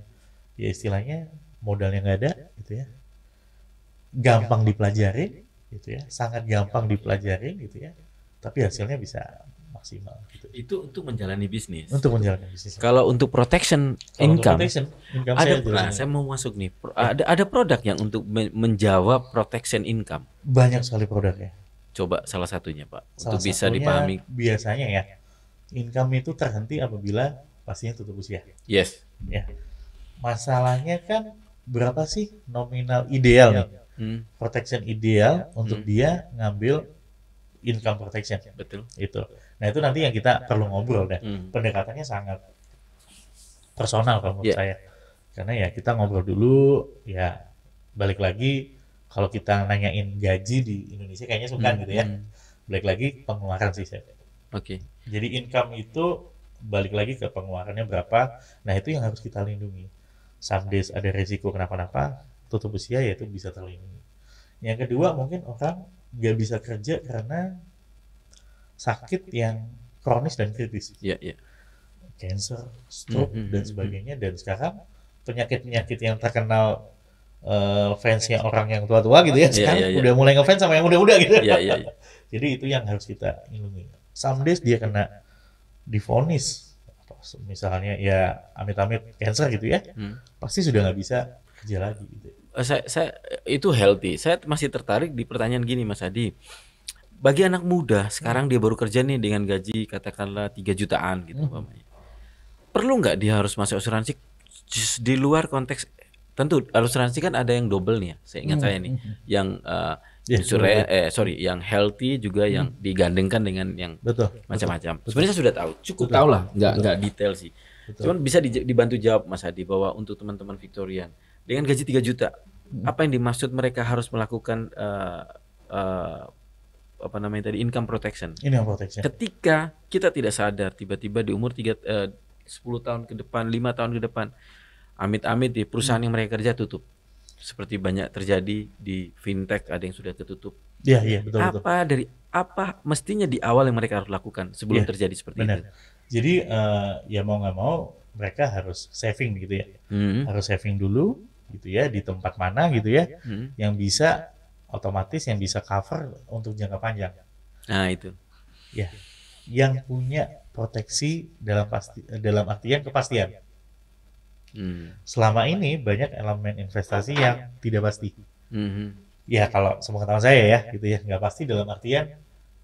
ya istilahnya modalnya nggak ada, gitu ya, gampang dipelajari. Gitu ya, sangat gampang dipelajari gitu ya, tapi hasilnya bisa maksimal gitu. Itu untuk menjalani bisnis. Kalau untuk protection income ada, saya mau masuk nih, ada produk yang untuk menjawab protection income. Banyak sekali produknya. Coba salah satunya Pak, untuk bisa dipahami. Biasanya ya, income itu terhenti apabila pasien tutup usia. Yes. Ya. Masalahnya kan berapa sih nominal ideal nih? Protection ideal untuk dia ngambil income protection. Betul. Itu. Nah itu nanti yang kita perlu ngobrol deh. Pendekatannya sangat personal kalau menurut saya. Karena ya kita ngobrol dulu, ya balik lagi kalau kita nanyain gaji di Indonesia kayaknya sungkan gitu ya. Balik lagi pengeluaran sih saya. Oke. Jadi income itu balik lagi ke pengeluarannya berapa. Nah itu yang harus kita lindungi. Some days ada resiko kenapa-napa, tutup usia ya itu bisa terlindungi. Yang kedua mungkin orang nggak bisa kerja karena sakit yang kronis dan kritis. Cancer, stroke dan sebagainya. Dan sekarang penyakit-penyakit yang terkenal fansnya orang yang tua-tua gitu ya, sekarang udah mulai ngefans sama yang muda-muda gitu. Jadi itu yang harus kita lindungi. Some days dia kena divonis, misalnya ya amit-amit cancer gitu ya, pasti sudah nggak bisa kerja lagi gitu. Saya itu healthy. Saya masih tertarik di pertanyaan gini Mas Adi. Bagi anak muda sekarang dia baru kerja nih dengan gaji katakanlah 3 jutaan gitu umpamanya. Perlu nggak dia harus masuk asuransi di luar konteks? Tentu asuransi kan ada yang double nih ya. Saya ingat saya nih yang yang healthy juga yang digandengkan dengan yang macam-macam. Sebenarnya saya sudah tahu, cukup tahu lah, nggak detail sih. Cuman bisa dibantu jawab Mas Adi bahwa untuk teman-teman Victorian dengan gaji 3 juta, apa yang dimaksud mereka harus melakukan income protection. Ketika kita tidak sadar tiba-tiba di umur 10 tahun ke depan, 5 tahun ke depan, amit-amit di perusahaan yang mereka kerja tutup. Seperti banyak terjadi di fintech, ada yang sudah ketutup. Iya, betul. Apa mestinya di awal yang mereka harus lakukan sebelum terjadi seperti itu? Jadi ya mau nggak mau mereka harus saving gitu ya. Harus saving dulu gitu ya di tempat mana gitu ya yang bisa otomatis yang bisa cover untuk jangka panjang. Nah itu. Ya, yang punya proteksi dalam artian kepastian. Selama ini banyak elemen investasi yang tidak pasti. Ya kalau sepengetahuan saya ya gitu ya, nggak pasti dalam artian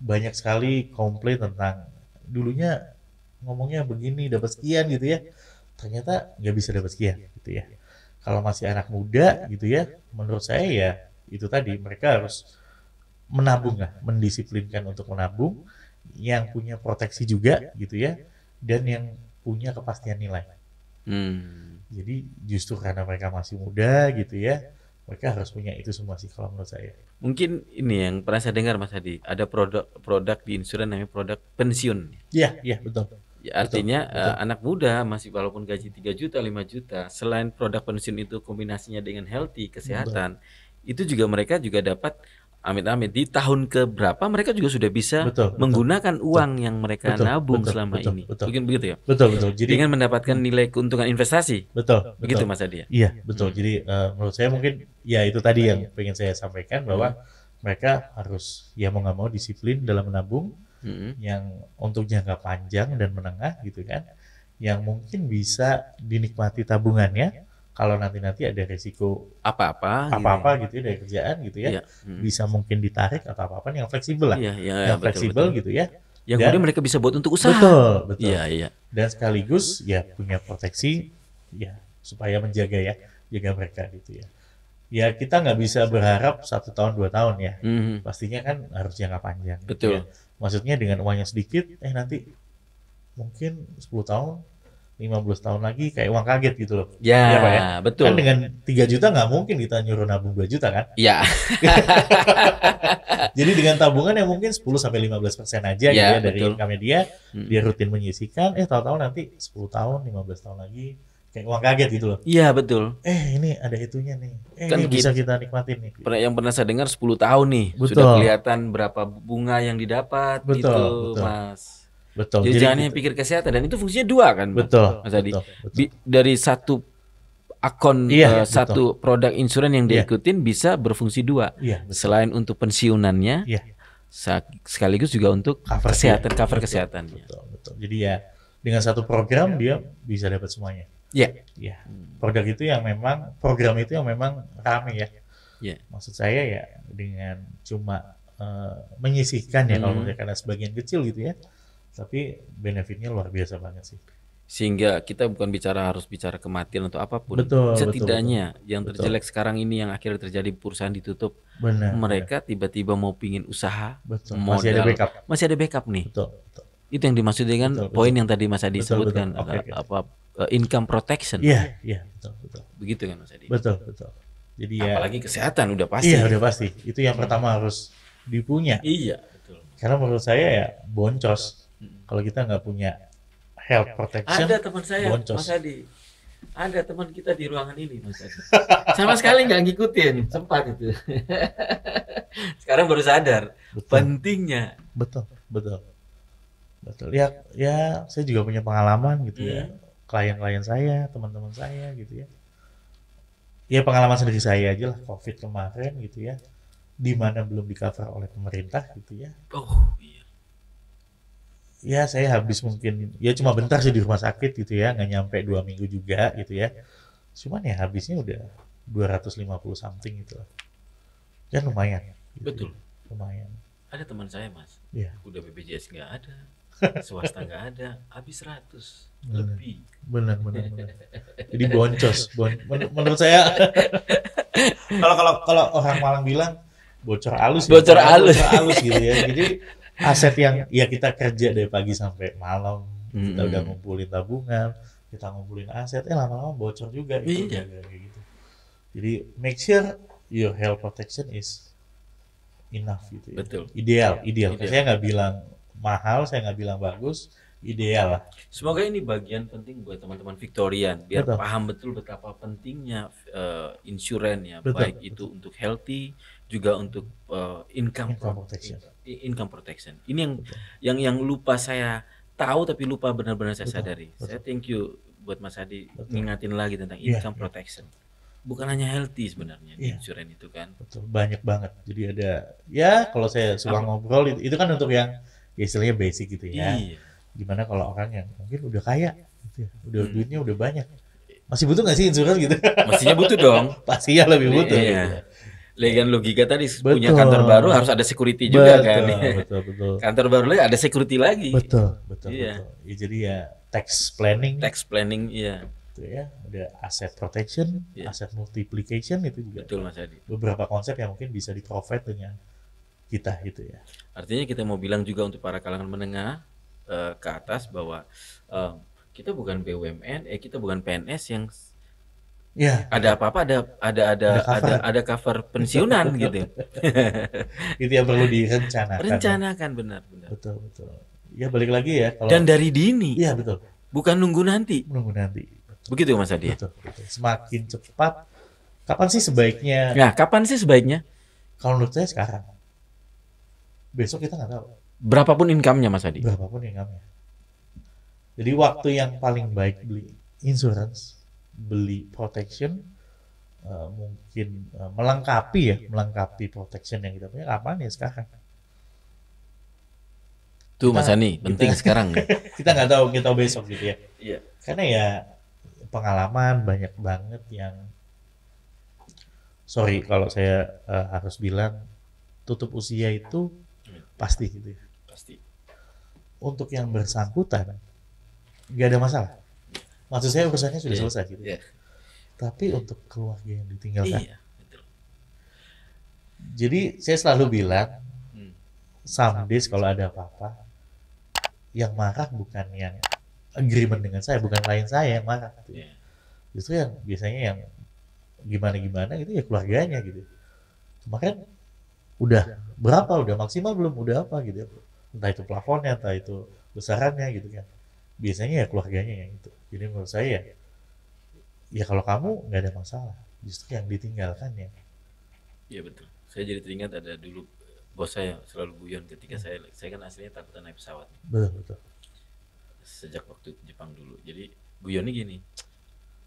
banyak sekali komplain tentang dulunya ngomongnya begini dapat sekian gitu ya, ternyata nggak bisa dapat sekian gitu ya. Kalau masih anak muda gitu ya, menurut saya ya itu tadi mereka harus menabung lah, mendisiplinkan untuk menabung yang punya proteksi juga gitu ya, dan yang punya kepastian nilai. Jadi justru karena mereka masih muda gitu ya, mereka harus punya itu semua sih kalau menurut saya. Mungkin ini yang pernah saya dengar Mas Hadi, ada produk di insurans namanya produk pensiun. Iya, betul. Ya, artinya betul. Anak muda masih walaupun gaji 3 juta, 5 juta, selain produk pensiun itu kombinasinya dengan healthy, kesehatan, itu juga mereka juga dapat amit-amit di tahun ke berapa mereka juga sudah bisa menggunakan uang yang mereka nabung selama ini. Mungkin begitu ya? Betul. Jadi dengan mendapatkan nilai keuntungan investasi. Begitu Mas Adi ya? Iya, betul. Jadi menurut saya mungkin ya itu tadi yang pengen saya sampaikan bahwa mereka harus ya mau nggak mau disiplin dalam menabung yang untuk jangka panjang dan menengah gitu kan. Yang mungkin bisa dinikmati tabungannya. Kalau nanti ada resiko apa-apa gitu ya dari kerjaan gitu ya, bisa mungkin ditarik atau apa-apa yang fleksibel lah, yang fleksibel gitu ya. Yang kemudian mereka bisa buat untuk usaha. Betul. Iya. Dan sekaligus ya punya proteksi ya supaya jaga mereka gitu ya. Ya kita nggak bisa berharap 1 tahun 2 tahun ya, pastinya kan harus jangka panjang. Betul. Gitu ya. Maksudnya dengan uangnya sedikit, nanti mungkin 10 tahun 15 tahun lagi kayak uang kaget gitu loh. Ya, Pak ya. Betul. Kan dengan 3 juta nggak mungkin kita nyuruh nabung 2 juta kan? Iya. Jadi dengan tabungan yang mungkin 10-15% aja gitu ya dari income dia rutin menyisihkan, tahu-tahu nanti 10 tahun, 15 tahun lagi kayak uang kaget gitu loh. Iya, betul. Ini ada itunya nih. Kan ini bisa kita nikmatin nih. Yang pernah saya dengar 10 tahun nih, sudah kelihatan berapa bunga yang didapat betul. Mas. Betul. Jadi jangan pikir kesehatan dan itu fungsinya 2 kan, Mas Adi. Dari satu akun satu produk insurans yang diikutin bisa berfungsi 2. Selain untuk pensiunannya, sekaligus juga untuk kesehatan, cover kesehatannya. Betul. Jadi ya dengan satu program dia bisa dapat semuanya. Iya. Program itu yang memang rame ya. Maksud saya ya dengan cuma menyisihkan ya kalau karena sebagian kecil gitu ya. Tapi benefitnya luar biasa banget sih. Sehingga kita bukan harus bicara kematian atau apapun. Setidaknya yang terjelek sekarang ini yang akhirnya terjadi perusahaan ditutup. Mereka tiba-tiba mau pingin usaha, modal, masih ada backup nih. Betul. Itu yang dimaksud dengan poin yang tadi Mas Adi sebutkan, income protection. Iya, betul. Begitu kan Mas Adi? Betul. Jadi apalagi kesehatan udah pasti. Iya, udah pasti. Itu yang pertama harus dipunya. Iya, betul. Karena menurut saya ya boncos. Kalau kita nggak punya health protection. Ada teman saya, boncos. Mas Adi. Ada teman kita di ruangan ini, Mas Adi. Sama sekali nggak ngikutin, sempat itu. Sekarang baru sadar pentingnya. Betul. Ya, saya juga punya pengalaman gitu ya. Klien-klien saya, teman-teman saya gitu ya. Ya pengalaman sendiri saya aja lah, COVID kemarin gitu ya. Di mana belum di-cover oleh pemerintah gitu ya. Oh, iya. Ya saya habis mungkin ya cuma bentar sih di rumah sakit gitu ya, nggak nyampe 2 minggu juga gitu ya. Cuman ya habisnya udah 250 something gitu lah. Kan lumayan. Gitu. Betul. Lumayan. Ada teman saya Mas, udah BPJS nggak ada, swasta nggak ada, habis 100 lebih. Benar. Jadi boncos. Menurut saya kalau orang Malang bilang bocor halus gitu ya. Jadi aset yang ya kita kerja dari pagi sampai malam, kita udah ngumpulin tabungan, kita ngumpulin aset, lama-lama bocor juga itu kayak gitu. Jadi make sure your health protection is enough gitu ya. Betul. Ideal. Saya nggak bilang mahal, saya nggak bilang bagus, ideal lah. Semoga ini bagian penting buat teman-teman Victorian biar paham betul betapa pentingnya insurance ya, baik itu untuk healthy juga untuk income protection. Ini yang lupa saya tahu tapi lupa benar-benar saya sadari. Saya thank you buat Mas Adi ngingatin lagi tentang income protection. Bukan hanya healthy sebenarnya insurance itu kan. Betul, banyak banget. Jadi ada ya kalau saya suka ngobrol itu kan untuk yang ya istilahnya basic gitu ya. Iya. Gimana kalau orang yang mungkin udah kaya gitu ya, udah duitnya udah banyak. Masih butuh nggak sih insurance gitu? Mestinya butuh dong. Pastinya lebih butuh. Iya. Gitu. Legan logika tadi punya kantor baru harus ada security juga kan. Betul. Kantor baru lagi ada security lagi. Betul. Ya, jadi ya tax planning. Iya. Itu ya, ada asset protection, asset multiplication itu juga. Betul Mas Adi. Beberapa konsep yang mungkin bisa di-provide dengan kita gitu ya. Artinya kita mau bilang juga untuk para kalangan menengah ke atas bahwa kita bukan BUMN, kita bukan PNS yang ada apa-apa ada cover pensiunan gitu. Itu yang perlu direncanakan. Rencanakan benar. Betul. Ya balik lagi ya kalau dan dari dini. Iya betul. Bukan nunggu nanti. Begitu Mas Adi. Betul. Semakin cepat. Kapan sih sebaiknya? Nah, kapan sih sebaiknya? Kalau menurut saya sekarang. Besok kita nggak tahu. Berapapun income-nya Mas Adi. Berapapun income-nya. Jadi waktu yang paling baik beli insurance, beli protection, mungkin melengkapi protection yang kita punya, kapan ya sekarang. Tuh Mas Ani, penting sekarang. Kita nggak tahu, kita besok gitu ya. Iya. Karena ya pengalaman banyak banget yang, sorry kalau saya harus bilang, tutup usia itu pasti gitu ya. Pasti. Untuk yang bersangkutan nggak ada masalah. Maksud saya urusannya sudah selesai gitu. Tapi untuk keluarga yang ditinggalkan. Betul. Jadi saya selalu bilang, some days kalau ada apa-apa, yang marah bukan yang agreement dengan saya, bukan klien saya yang marah. Gitu. Justru yang biasanya yang gimana gitu ya keluarganya gitu. Kemarin udah berapa, udah maksimal belum, udah apa gitu. Entah itu plafonnya, entah itu besarannya gitu kan. Biasanya ya keluarganya yang itu. Jadi menurut saya ya kalau kamu nggak ada masalah, justru yang ditinggalkan ya. Iya betul. Saya jadi teringat ada dulu bos saya selalu guyon ketika saya kan aslinya takutan naik pesawat. Betul. Sejak waktu Jepang dulu. Jadi guyonnya gini,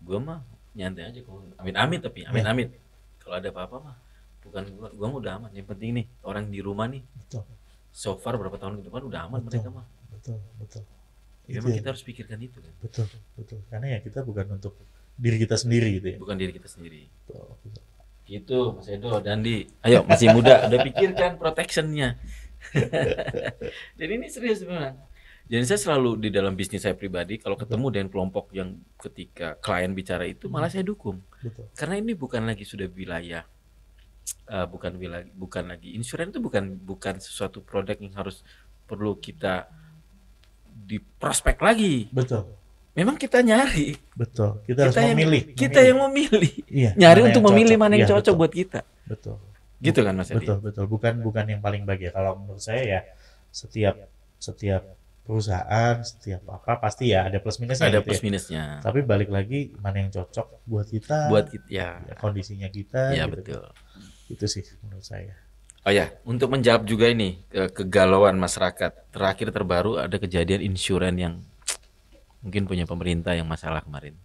gua mah nyantai aja kalau amit-amit tapi amit-amit. Kalau ada apa-apa mah bukan gua mah udah aman. Yang penting nih orang di rumah nih. Betul. So far berapa tahun ke depan udah aman mereka mah. Betul. Memang kita harus pikirkan itu kan. Betul. Karena ya kita bukan untuk diri kita sendiri gitu ya. Bukan diri kita sendiri. Betul. Gitu Mas Edo, Dandi. Ayo masih muda, udah pikirkan protectionnya. Jadi ini serius memang. Jadi saya selalu di dalam bisnis saya pribadi kalau ketemu dengan kelompok yang ketika klien bicara itu malah saya dukung. Betul. Karena ini bukan lagi sudah wilayah, bukan lagi insurance itu bukan sesuatu produk yang harus perlu kita di prospek lagi. Betul. Memang kita nyari. Betul. Kita harus memilih. Kita yang memilih. Iya, nyari untuk memilih mana yang cocok buat kita. Betul. Gitu kan Mas Edi? Betul. Bukan yang paling baik ya. Kalau menurut saya ya setiap perusahaan, setiap apa pasti ya ada plus minusnya. Ada plus minusnya. Tapi balik lagi mana yang cocok buat kita. Ya. Kondisinya kita. Ya gitu. betul. Itu sih menurut saya. Oh ya, untuk menjawab juga ini kegalauan masyarakat. Terakhir terbaru ada kejadian insuran yang mungkin punya pemerintah yang masalah kemarin.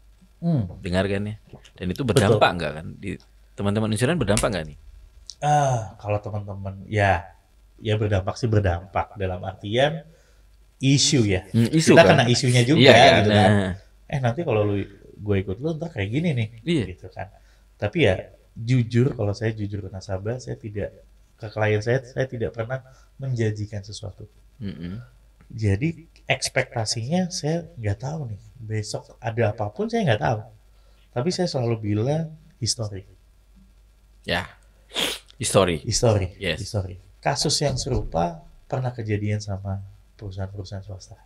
Dengar kan ya? Dan itu berdampak nggak kan? Di teman-teman insuran berdampak nggak nih? Kalau teman-teman ya berdampak dalam artian isu ya. Isu kita kan? kena isunya juga iya, gitu kan. Nanti kalau gue ikut lu ntar kayak gini nih, gitu kan. Tapi ya jujur, kalau saya jujur ke nasabah, saya tidak ke klien saya tidak pernah menjanjikan sesuatu. Jadi ekspektasinya saya nggak tahu nih besok ada apapun, saya nggak tahu. Tapi saya selalu bilang history. Ya, history. Yes. History. Kasus yang serupa pernah kejadian sama perusahaan-perusahaan swasta.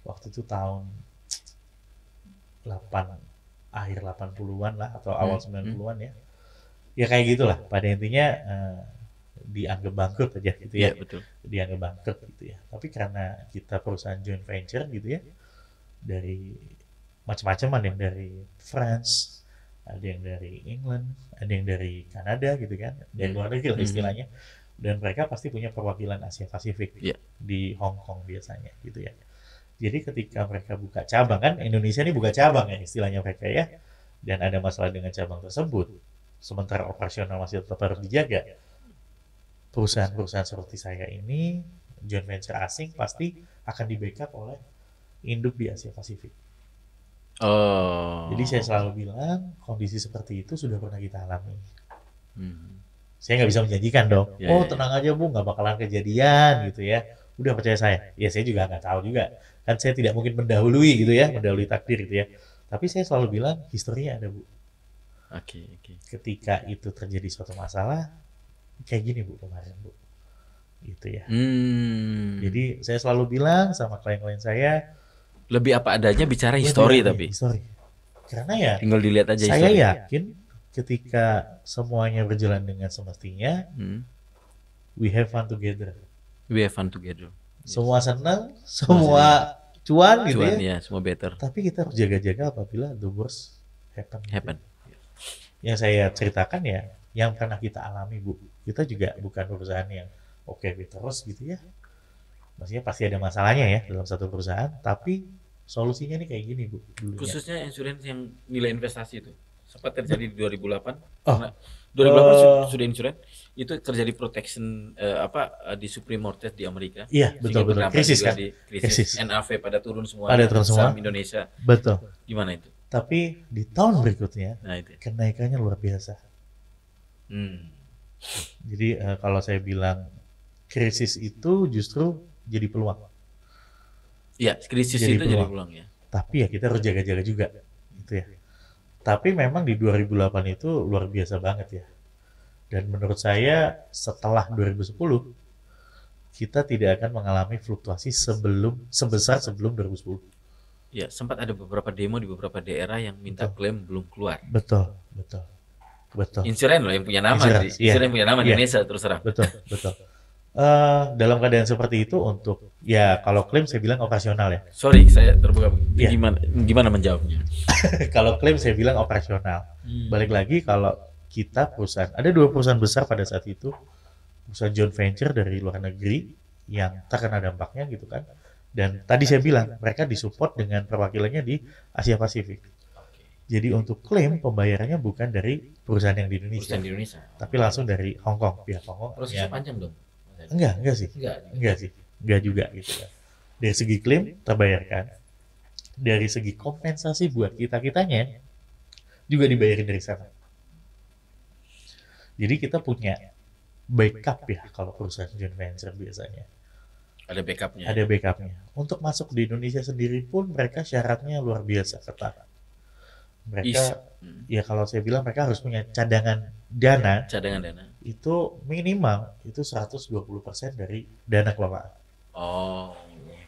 Waktu itu tahun akhir 80-an lah atau awal 90-an ya. Ya kayak gitulah. Pada intinya dianggap bangkrut aja gitu ya. Betul. Dianggap bangkrut gitu ya. Tapi karena kita perusahaan joint venture gitu ya, dari macam-macam, ada yang dari France, ada yang dari England, ada yang dari Kanada gitu kan, dari luar negeri lah istilahnya. Dan mereka pasti punya perwakilan Asia Pasifik di Hong Kong biasanya gitu ya. Jadi ketika mereka buka cabang, kan Indonesia ini buka cabang ya istilahnya mereka ya, dan ada masalah dengan cabang tersebut, sementara operasional masih tetap harus dijaga. Perusahaan-perusahaan seperti saya ini, joint venture asing pasti akan di backup oleh induk di Asia Pasifik. Jadi saya selalu bilang kondisi seperti itu sudah pernah kita alami. Saya nggak bisa menjanjikan dong. Tenang aja Bu, nggak bakalan kejadian gitu ya. Udah percaya saya. Ya saya juga nggak tahu juga. Kan saya tidak mungkin mendahului gitu ya, mendahului takdir gitu ya. Tapi saya selalu bilang historinya ada Bu. Oke. Ketika itu terjadi suatu masalah, kayak gini Bu kemarin Bu. Gitu ya. Jadi saya selalu bilang sama klien-klien saya, lebih apa adanya bicara histori tapi. Histori. Karena ya tinggal dilihat aja saya yakin ketika semuanya berjalan dengan semestinya, we have fun together. Semua senang, semua cuan gitu ya. Semua better. Tapi kita harus jaga-jaga apabila the worst happen. Yang saya ceritakan ya, yang pernah kita alami Bu. Kita juga bukan perusahaan yang oke terus gitu ya. Maksudnya pasti ada masalahnya ya dalam satu perusahaan, tapi solusinya nih kayak gini Bu. Khususnya insurans yang nilai investasi itu sempat terjadi di 2008. Karena 2008 sudah insurans itu terjadi protection di Supreme Mortgage di Amerika. Iya, betul. Krisis kan? Krisis. NAV pada turun semua. Saham Indonesia. Betul. Gimana itu? Tapi di tahun berikutnya kenaikannya luar biasa. Jadi kalau saya bilang krisis itu justru jadi peluang. Iya, krisis itu jadi peluang ya. Tapi ya kita harus jaga-jaga juga, gitu ya. Tapi memang di 2008 itu luar biasa banget ya. Dan menurut saya setelah 2010 kita tidak akan mengalami fluktuasi sebesar sebelum 2010. Ya, sempat ada beberapa demo di beberapa daerah yang minta klaim belum keluar. Betul. Insuran loh yang punya nama, insuran yang punya nama di Indonesia terus terang. Betul. Dalam keadaan seperti itu untuk ya kalau klaim saya bilang operasional ya. Sorry, saya terbuka. Gimana menjawabnya? Kalau klaim saya bilang operasional. Balik lagi kalau kita perusahaan, ada 2 perusahaan besar pada saat itu, perusahaan joint venture dari luar negeri yang terkena dampaknya gitu kan. Dan tadi saya bilang mereka disupport dengan perwakilannya di Asia Pasifik. Jadi untuk klaim pembayarannya bukan dari perusahaan yang di Indonesia, tapi langsung dari Hong Kong, pihak Hong Kong. Prosesnya panjang dong? Enggak sih. Enggak juga gitu kan. Dari segi klaim terbayarkan. Dari segi kompensasi buat kitanya juga dibayarin dari sana. Jadi kita punya backup ya kalau perusahaan joint venture biasanya. Ada backupnya. Untuk masuk di Indonesia sendiri pun mereka syaratnya luar biasa ketat. Mereka ya kalau saya bilang mereka harus punya cadangan dana itu minimal itu 120% dari dana kelolaan.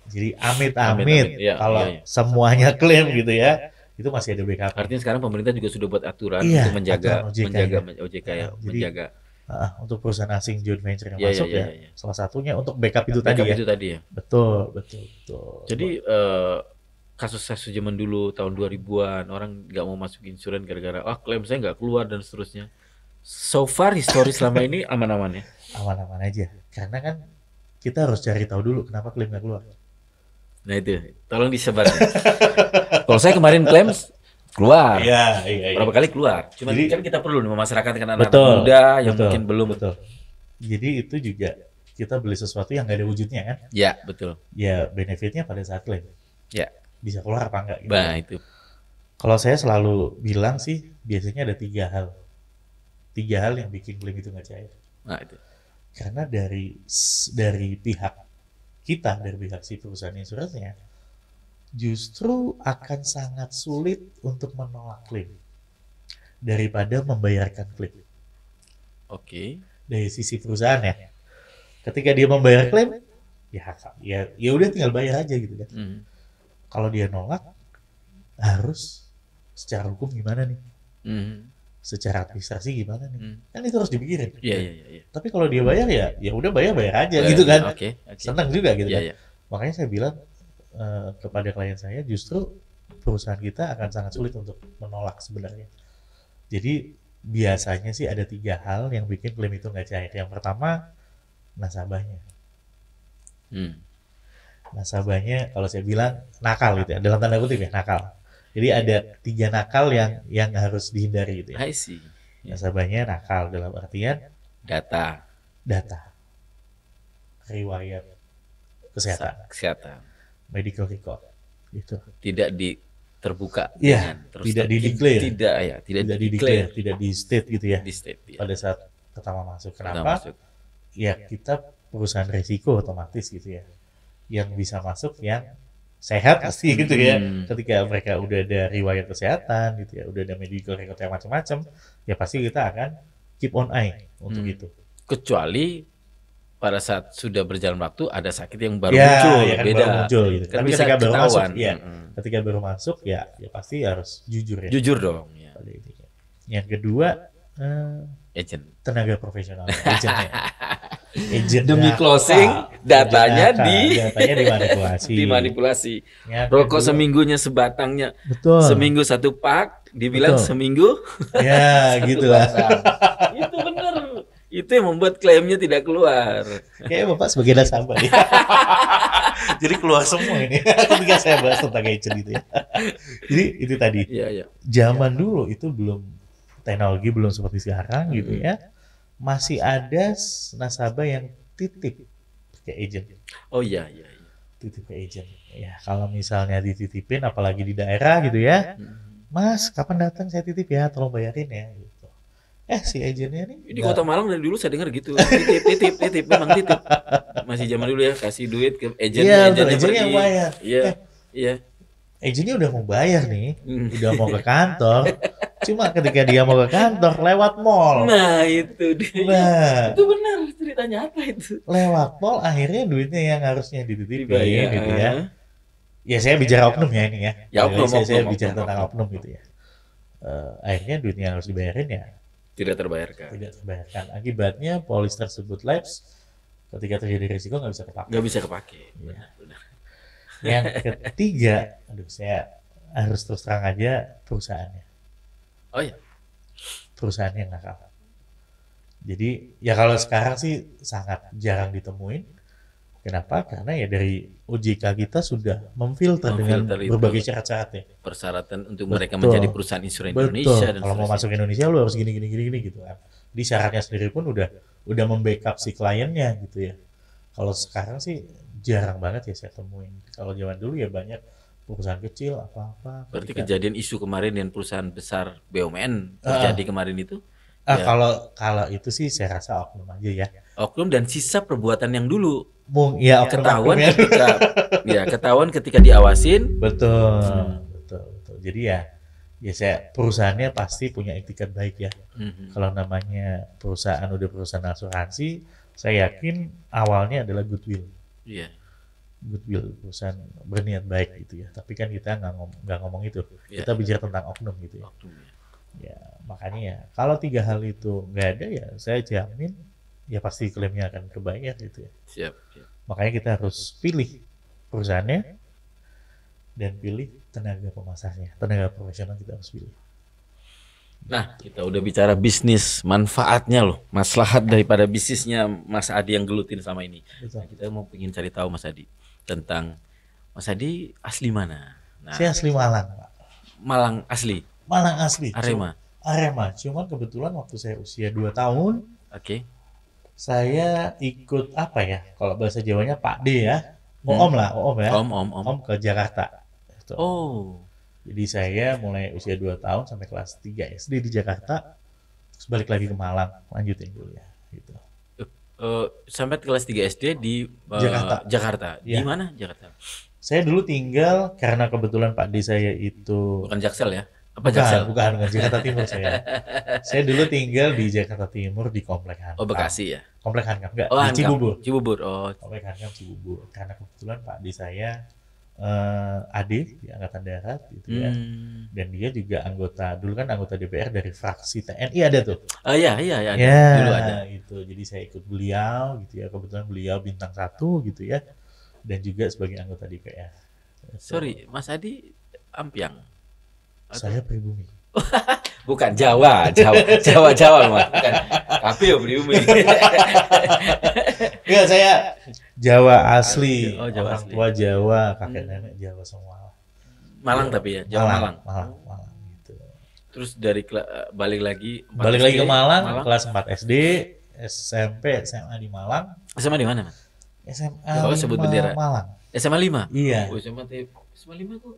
Jadi amit-amit kalau semuanya klaim gitu ya, itu masih ada backup. Artinya sekarang pemerintah juga sudah buat aturan untuk menjaga OJK ya, menjaga. Untuk perusahaan asing joint venture yang masuk salah satunya untuk backup itu tadi ya. Betul. Jadi kasus zaman dulu tahun 2000-an orang nggak mau masuk insuran gara-gara klaim saya nggak keluar dan seterusnya. So far histori selama ini aman-aman ya. Aman-aman aja. Karena kan kita harus cari tahu dulu kenapa klaim nggak keluar. Nah itu, tolong disebar. Kalau saya kemarin klaim keluar. Iya. Berapa kali keluar? Cuma kan kita perlu memasyarakatkan anak-anak muda yang mungkin belum. Betul. Jadi itu juga kita beli sesuatu yang nggak ada wujudnya kan? Ya betul. Ya benefitnya pada saat klaim. Ya. Bisa keluar apa enggak? Gitu. Nah itu. Kalau saya selalu bilang sih biasanya ada 3 hal. 3 hal yang bikin klaim itu nggak cair. Nah itu. Karena dari pihak kita, dari pihak si perusahaan insuransinya, justru akan sangat sulit untuk menolak klaim daripada membayarkan klaim. Oke. Dari sisi perusahaan ya, ketika dia membayar klaim, ya udah tinggal bayar aja gitu kan. Kalau dia nolak, harus secara hukum gimana nih? Secara administrasi gimana nih? Kan itu harus dipikirin. Iya. Tapi kalau dia bayar ya udah bayar aja gitu kan. Okay. Senang juga gitu kan. Iya. Makanya saya bilang kepada klien saya justru perusahaan kita akan sangat sulit untuk menolak sebenarnya. Jadi biasanya sih ada 3 hal yang bikin klaim itu nggak cair. Yang pertama nasabahnya. Nasabahnya kalau saya bilang nakal gitu ya, dalam tanda kutip ya nakal. Jadi ada 3 nakal yang harus dihindari gitu ya. I see. Nasabahnya nakal dalam artian data, riwayat kesehatan, medical record, gitu. Tidak terbuka. Iya. Tidak di-declare. Tidak di-declare. Tidak di state gitu ya. Di state. Ya. Pada saat pertama masuk. Kenapa? Ya kita perusahaan risiko otomatis gitu ya. Yang bisa masuk yang sehat pasti gitu ya. Ketika mereka udah ada riwayat kesehatan gitu ya, udah ada medical record yang macam-macam, ya pasti kita akan keep on eye untuk itu. Kecuali pada saat sudah berjalan waktu ada sakit yang baru muncul, kan beda. Baru muncul, gitu. Kan tapi bisa ketika baru masuk, ketika baru masuk ya pasti harus jujur ya. Jujur dong. Ya. Yang kedua, agent. Tenaga profesional, agent demi closing datanya dimanipulasi. Dimanipulasi. Rokok seminggunya sebatangnya. Betul. Seminggu 1 pak, dibilang seminggu. Ya, gitulah. Itu benar. Itu yang membuat klaimnya tidak keluar. Kayaknya Bapak sebagai nasabah ya. Jadi keluar semua ini ketika saya bahas tentang agent gitu ya. Jadi itu tadi. Iya. Zaman dulu itu teknologi belum seperti sekarang gitu ya. Masih ada nasabah yang titip ke agent. Oh iya. Titip ke agent. Ya, kalau misalnya dititipin apalagi di daerah gitu ya. Mas, kapan datang saya titip ya, tolong bayarin ya gitu. Si agentnya nih di Kota Malang dari dulu saya dengar gitu. Titip, memang titip. Masih zaman dulu ya, kasih duit ke agentnya yang bayar. Iya. Agentnya udah mau bayar nih, udah mau ke kantor. Cuma ketika dia mau ke kantor lewat mall. Nah itu dia. Itu benar ceritanya apa itu? Lewat mall akhirnya duitnya yang harusnya dititipin gitu ya. Ya saya bicara oknum ya ini ya. Saya bicara tentang oknum gitu ya. Akhirnya duitnya yang harus dibayarin ya tidak terbayarkan. Akibatnya polis tersebut lapse. Ketika terjadi risiko nggak bisa kepakai. Ya. Yang ketiga, saya harus terus terang aja perusahaannya. Oh iya. Perusahaan yang nakal. Jadi ya kalau sekarang sih sangat jarang ditemuin. Kenapa? Karena ya dari OJK kita sudah memfilter dengan berbagai syarat-syaratnya. Persyaratan untuk mereka menjadi perusahaan insuransi Indonesia. Dan kalau mau masuk Indonesia lu harus gini gitu kan. Di syaratnya sendiri pun udah membackup si kliennya gitu ya. Kalau sekarang sih jarang banget ya saya temuin. Kalau zaman dulu ya banyak perusahaan kecil apa-apa. Berarti kejadian isu kemarin dengan perusahaan besar BUMN terjadi kemarin itu? Kalau itu sih saya rasa oknum aja ya. Oknum dan sisa perbuatan yang dulu. Ketahuan ketika diawasin. Betul. Jadi ya saya perusahaannya pasti punya etikat baik ya. Kalau namanya perusahaan asuransi, saya yakin awalnya adalah goodwill. Iya. goodwill, perusahaan berniat baik gitu ya. Tapi kan kita nggak ngomong itu. Kita bicara tentang oknum gitu ya. Ya makanya ya kalau 3 hal itu nggak ada ya saya jamin ya pasti klaimnya akan kebayar gitu ya. Siap. Makanya kita harus pilih perusahaannya dan pilih tenaga pemasarnya, tenaga profesional kita harus pilih. Nah, kita udah bicara bisnis, manfaatnya loh, maslahat daripada bisnisnya Mas Adi yang gelutin sama ini. Nah, kita mau pengen cari tahu Mas Adi tentang Mas Adi asli mana? Nah, saya asli Malang, Pak. Malang asli. Malang asli. Arema. Cuman kebetulan waktu saya usia 2 tahun, saya ikut apa ya? Kalau bahasa Jawanya Pak D ya. Om ya. Om ke Jakarta. Gitu. Jadi saya mulai usia 2 tahun sampai kelas 3 SD di Jakarta, terus balik lagi ke Malang, lanjutin kuliah gitu. Sampai kelas 3 SD di Jakarta. Di mana Jakarta? Saya dulu tinggal karena kebetulan Pak D saya itu bukan Jaksel ya? Bukan Jakarta Timur saya. Saya dulu tinggal di Jakarta Timur di Komplek Hankam. Bekasi ya? Komplek Hankam, enggak, di Cibubur. Komplek Hankam Cibubur. Karena kebetulan Pak D saya Ade di Angkatan Darat gitu ya. Dan dia juga dulu kan anggota DPR dari fraksi TNI ada tuh. Iya, dulu ada. Gitu. Jadi saya ikut beliau gitu ya. Kebetulan beliau bintang 1 gitu ya. Dan juga sebagai anggota DPR. Sorry, Mas Adi Ampiang. Saya pribumi. Bukan Jawa Mas. Bukan. Tapi ya pribumi. Enggak, saya Jawa asli. Jawa orang tua Jawa, kakek nenek Jawa semua. Malang tapi ya, Jawa Malang gitu. Terus dari balik lagi ke Malang, kelas 4 SD, SMP, SMA di Malang. SMA di mana, Mas? SMA sebut bendera. Malang. SMA 5? Iya. SMA 5 tuh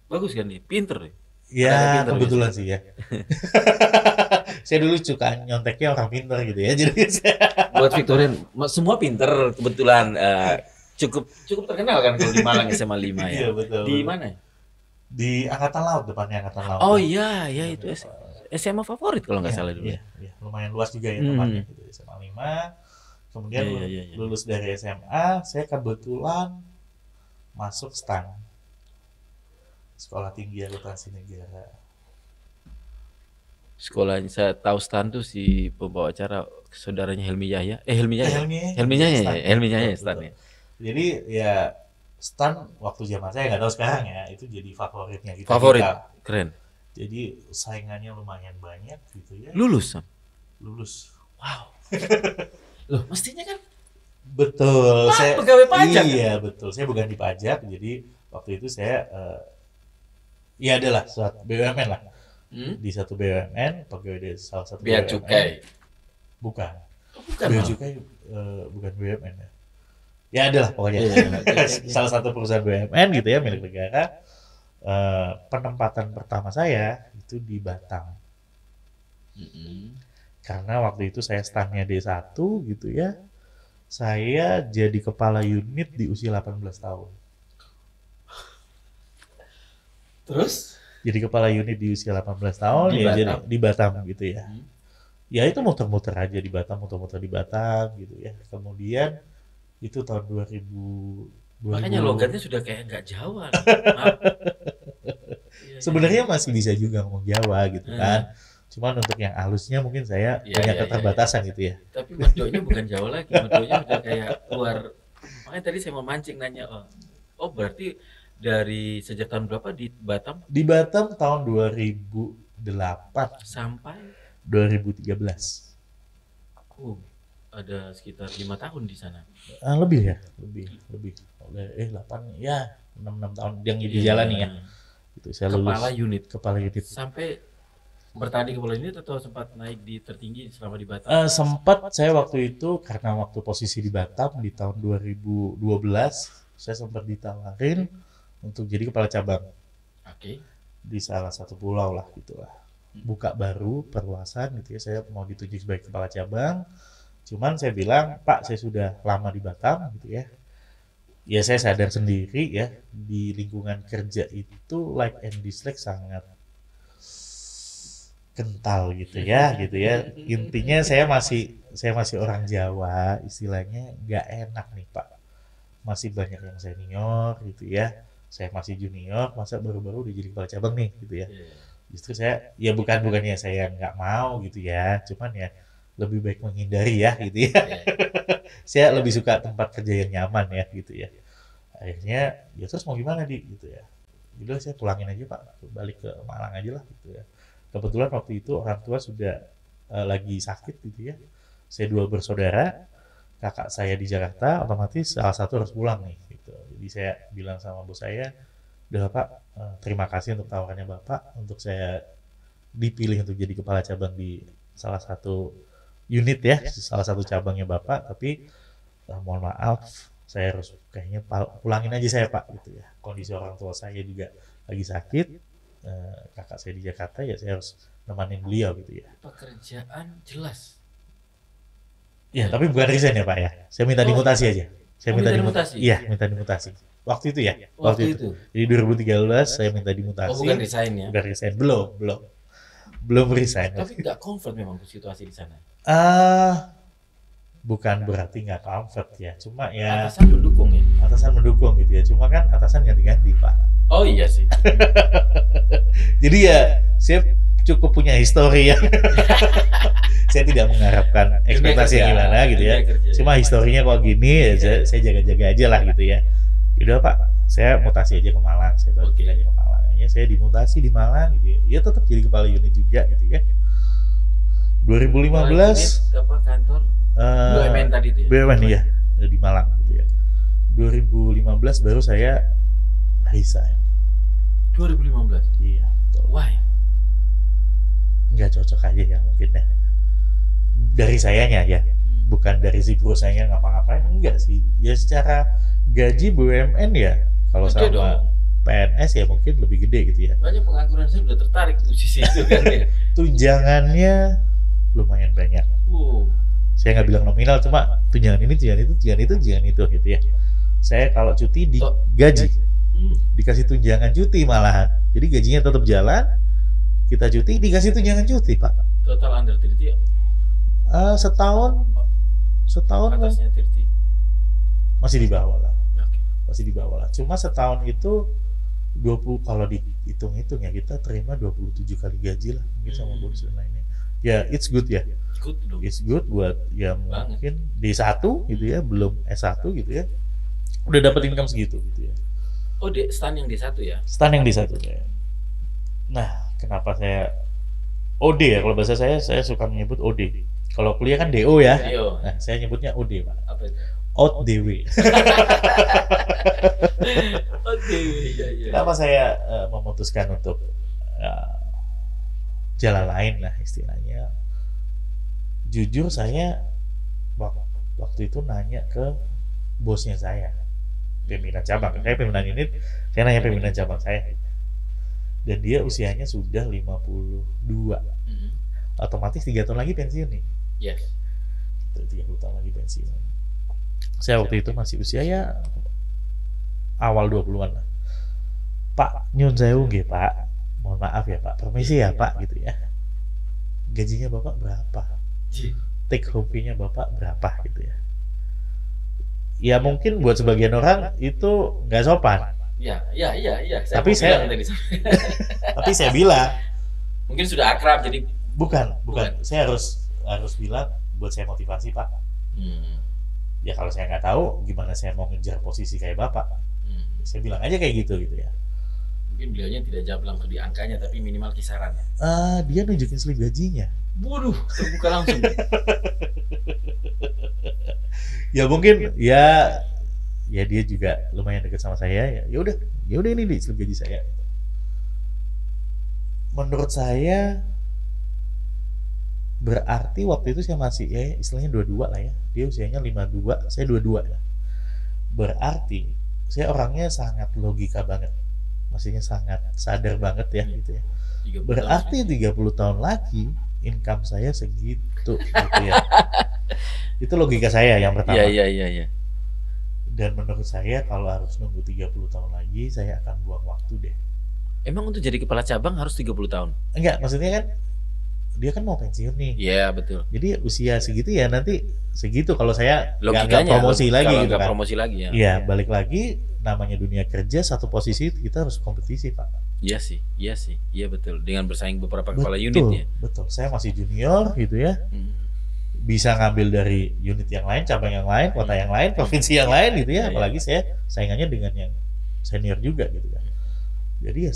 bagus kan nih, pinter nih. Ya kebetulan sih ya. Saya dulu suka nyonteknya orang pinter gitu ya. Jadi buat Victorian semua pinter kebetulan, cukup terkenal kan kalau di Malang SMA 5 ya. Iya, betul. Di mana? Di Angkatan Laut, depannya Angkatan Laut. Oh iya itu SMA favorit kalau nggak salah dulu. Iya, lumayan luas juga ya tempatnya gitu. SMA 5. Kemudian lulus dari SMA, saya kebetulan masuk STAN. Sekolah Tinggi Akuntansi Negara. Sekolahnya saya tahu STAN tuh si pembawa acara saudaranya Helmi Yahya. Helmi Yahya STAN ya. Jadi ya STAN waktu zaman saya nggak tahu sekarang ya, itu jadi favoritnya kita. Favorit. Keren. Jadi saingannya lumayan banyak gitu ya. Lulus. Wow. Loh, mestinya kan betul. Saya pegawai pajak. Iya, betul. Saya bukan di pajak, jadi waktu itu saya ya adalah suatu BUMN lah. Di satu BUMN, pegawai di salah satu Bea Cukai. Bukan. Bukan. Bea Cukai bukan BUMN ya. Ya adalah pokoknya. Salah satu perusahaan BUMN gitu ya, milik negara. Penempatan pertama saya itu di Batam. Karena waktu itu saya stannya D1 gitu ya. Saya jadi kepala unit di usia 18 tahun. Terus? Jadi kepala unit di usia 18 tahun di ya Batam. Jadi di Batam gitu ya. Ya itu muter-muter aja di Batam, gitu ya. Kemudian itu tahun 2000. Makanya logatnya sudah kayak nggak Jawa. Sebenarnya masih bisa juga ngomong Jawa gitu kan. Cuman untuk yang halusnya mungkin saya punya keterbatasan gitu ya. Tapi medonya bukan Jawa lagi, medonya udah kayak keluar. Makanya tadi saya mau mancing nanya, oh berarti dari sejak tahun berapa di Batam? Di Batam tahun 2008 sampai 2013. Ada sekitar 5 tahun di sana. Lebih ya, lebih. 8 ya, 6 tahun yang dijalani ya. Itu saya lulus kepala unit. Sampai bertahan di kepala unit atau sempat naik di tertinggi selama di Batam? Sempat saya waktu itu karena waktu posisi di Batam di tahun 2012 saya sempat ditawarin untuk jadi kepala cabang. Di salah satu pulau lah gitulah. Buka baru perluasan gitu ya, saya mau ditunjuk sebagai kepala cabang. Cuman saya bilang, Pak, saya sudah lama di Batam gitu ya. Ya saya sadar sendiri ya, di lingkungan kerja itu like and dislike sangat kental gitu ya. Intinya saya masih orang Jawa, istilahnya nggak enak nih Pak. masih banyak yang senior gitu ya, saya masih junior, masa baru-baru udah jadi kepala cabang nih gitu ya. Justru saya ya bukannya saya nggak mau gitu ya, cuman ya lebih baik menghindari ya gitu ya. Saya lebih suka tempat kerja yang nyaman ya gitu ya. Akhirnya ya terus mau gimana gitu ya. Udah saya pulangin aja Pak, balik ke Malang aja lah gitu ya. Kebetulan waktu itu orang tua sudah lagi sakit gitu ya. Saya 2 bersaudara, kakak saya di Jakarta, otomatis salah satu harus pulang nih gitu. Jadi saya bilang sama bos saya, udah Pak, terima kasih untuk tawarannya Bapak untuk saya dipilih untuk jadi kepala cabang di salah satu unit ya, salah satu cabangnya Bapak, tapi mohon maaf, saya harus kayaknya pulangin aja saya Pak gitu ya. Kondisi orang tua saya juga lagi sakit, kakak saya di Jakarta ya saya harus nemanin beliau gitu ya. Pekerjaan jelas. Ya, tapi bukan resign ya Pak ya. Saya minta dimutasi aja. Saya minta dimutasi. Iya, minta dimutasi. Waktu itu ya. Waktu itu. Jadi 2013 saya minta dimutasi. Oh, bukan resign ya? Bukan resign, belum resign. Tapi nggak comfort memang situasi di sana. Bukan berarti nggak comfort ya. Cuma ya. Atasan mendukung ya? Atasan mendukung gitu ya. Cuma kan atasan ganti-ganti Pak. Oh iya sih. Jadi ya saya cukup punya histori ya. Saya tidak mengharapkan ekspektasi yang gimana gitu ya. Cuma historinya kok gini, ya saya jaga-jaga aja lah gitu ya. Udah Pak, saya mutasi aja ke Malang, saya balikin aja ke Malang. Ya saya dimutasi di Malang gitu ya. Ya tetap jadi kepala unit juga gitu ya. 2015 apa kantor? BUMN tadi itu ya? BUMN ya, di Malang gitu ya. 2015 baru saya resign. 2015? Iya, betul. Why? Nggak cocok aja ya mungkin ya. Dari sayanya ya, bukan dari si perusahaannya ngapa-ngapain, enggak sih. Ya secara gaji BUMN ya, kalau sama PNS ya mungkin lebih gede gitu ya. Banyak pengangguran saya udah tertarik tuh sisi itu kan ya. Tunjangannya lumayan banyak. Saya nggak bilang nominal, cuma tunjangan ini, tunjangan itu gitu ya. Saya kalau cuti digaji, dikasih tunjangan cuti malahan. Jadi gajinya tetap jalan, kita cuti dikasih tunjangan cuti Pak. Total under 30 ya? Setahun atasnya 30 masih di bawah lah. Masih di bawah lah. Cuma setahun itu 20, kalau dihitung-hitung ya kita terima 27 kali gaji lah mungkin sama bonus dan lainnya. Ya it's good ya. It's good buat ya mungkin D1 gitu ya, belum S1 gitu ya. Udah dapat income segitu gitu ya. Oh, stan yang D1 ya? Stan yang D1 ya. Nah, kenapa saya OD ya? Kalau bahasa saya suka menyebut OD. Kalau kuliah kan DO ya. DO. Nah, saya nyebutnya OD, Pak. Apa itu? ODW. ODW, ya. Kenapa saya memutuskan untuk jalan lain lah istilahnya. Jujur saya waktu itu nanya ke bosnya saya, pimpinan cabang. Saya pimpinan unit, saya nanya pimpinan cabang saya. Dan dia usianya sudah 52. Otomatis 3 tahun lagi pensiun nih. Yes. 30 tahun lagi pensiun. Saya waktu itu masih usia ya awal 20-an lah. Pak, nyun sewu nggih Pak. Mohon maaf ya Pak, permisi ya Pak gitu ya. Gajinya Bapak berapa? Take home fee-nya Bapak berapa gitu ya. Ya mungkin buat sebagian orang itu nggak sopan. Iya. Tapi saya bilang mungkin sudah akrab jadi bukan. Saya harus bilang buat saya motivasi Pak. Ya kalau saya nggak tahu gimana saya mau ngejar posisi kayak Bapak. Saya bilang aja kayak gitu ya. Mungkin beliaunya tidak jawab langsung di angkanya tapi minimal kisarannya. Dia nunjukin slip gajinya. Waduh, terbuka langsung. Ya mungkin ya dia juga lumayan dekat sama saya ya udah ini nih slip gaji saya. Menurut saya berarti waktu itu saya masih ya istilahnya 22 lah ya. Dia usianya 52, saya 22 ya. Berarti saya orangnya sangat logika banget. Maksudnya sangat sadar banget ya gitu ya. Berarti 30 tahun lagi income saya segitu gitu ya. Itu logika saya yang pertama. Iya. Dan menurut saya kalau harus nunggu 30 tahun lagi saya akan buang waktu deh. Emang untuk jadi kepala cabang harus 30 tahun? Enggak, maksudnya kan dia kan mau pensiun nih. Iya, betul. Jadi usia segitu ya nanti segitu kalau saya Logikanya nggak promosi lagi gitu kan. Promosi lagi ya. Iya, balik lagi namanya dunia kerja, satu posisi kita harus kompetisi, Pak. Iya sih, iya betul. Dengan bersaing beberapa kepala unit ya. Betul, saya masih junior gitu ya. Bisa ngambil dari unit yang lain, cabang yang lain, kota yang lain, provinsi yang lain gitu ya. Apalagi saya saingannya dengan yang senior juga gitu kan. Jadi ya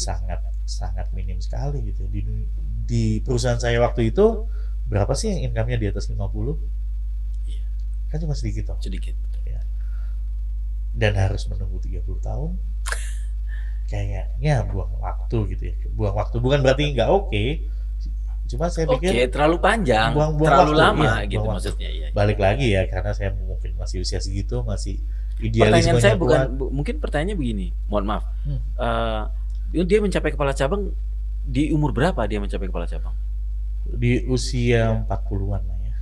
sangat minim sekali gitu. Di perusahaan saya waktu itu berapa sih yang income-nya di atas 50? Iya. Kan cuma sedikit toh. Sedikit. Ya. Dan harus menunggu 30 tahun. Kayaknya buang waktu gitu ya. Buang waktu bukan berarti nggak oke. Cuma saya pikir terlalu panjang, terlalu lama gitu maksudnya. Iya. Balik lagi ya karena saya mungkin masih usia segitu, masih idealismenya. Pertanyaan saya mungkin pertanyaannya begini. Mohon maaf. Dia mencapai kepala cabang di umur berapa dia mencapai kepala cabang? Di usia 40-an lah ya.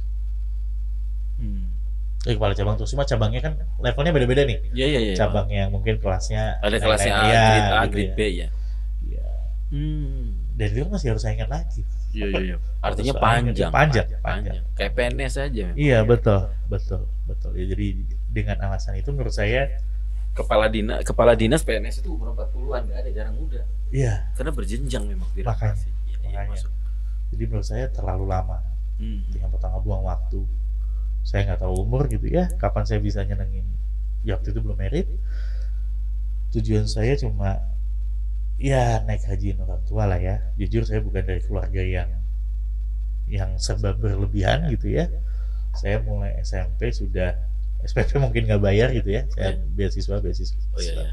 Kepala cabang tuh cuma cabangnya kan levelnya beda-beda nih. Iya. Cabang yang mungkin kelasnya ada kelasnya A, grade B ya. Iya. Dan itu masih harus saingan lagi. Iya. Artinya panjang. Kayak PNS aja. Iya, betul. Ya, jadi dengan alasan itu menurut saya kepala dinas PNS itu umur 40-an, nggak ada, jarang muda. Iya. Karena berjenjang memang birokrasi. Makanya. Jadi menurut saya terlalu lama. Yang pertama buang waktu. Saya nggak tahu umur gitu ya. Kapan saya bisa nyenengin? Ya waktu itu belum merit. Tujuan saya cuma ya naik hajiin orang tua lah ya. Jujur saya bukan dari keluarga yang serba berlebihan gitu ya. Saya mulai SMP sudah SPP mungkin nggak bayar gitu ya. Saya beasiswa. Oh, iya.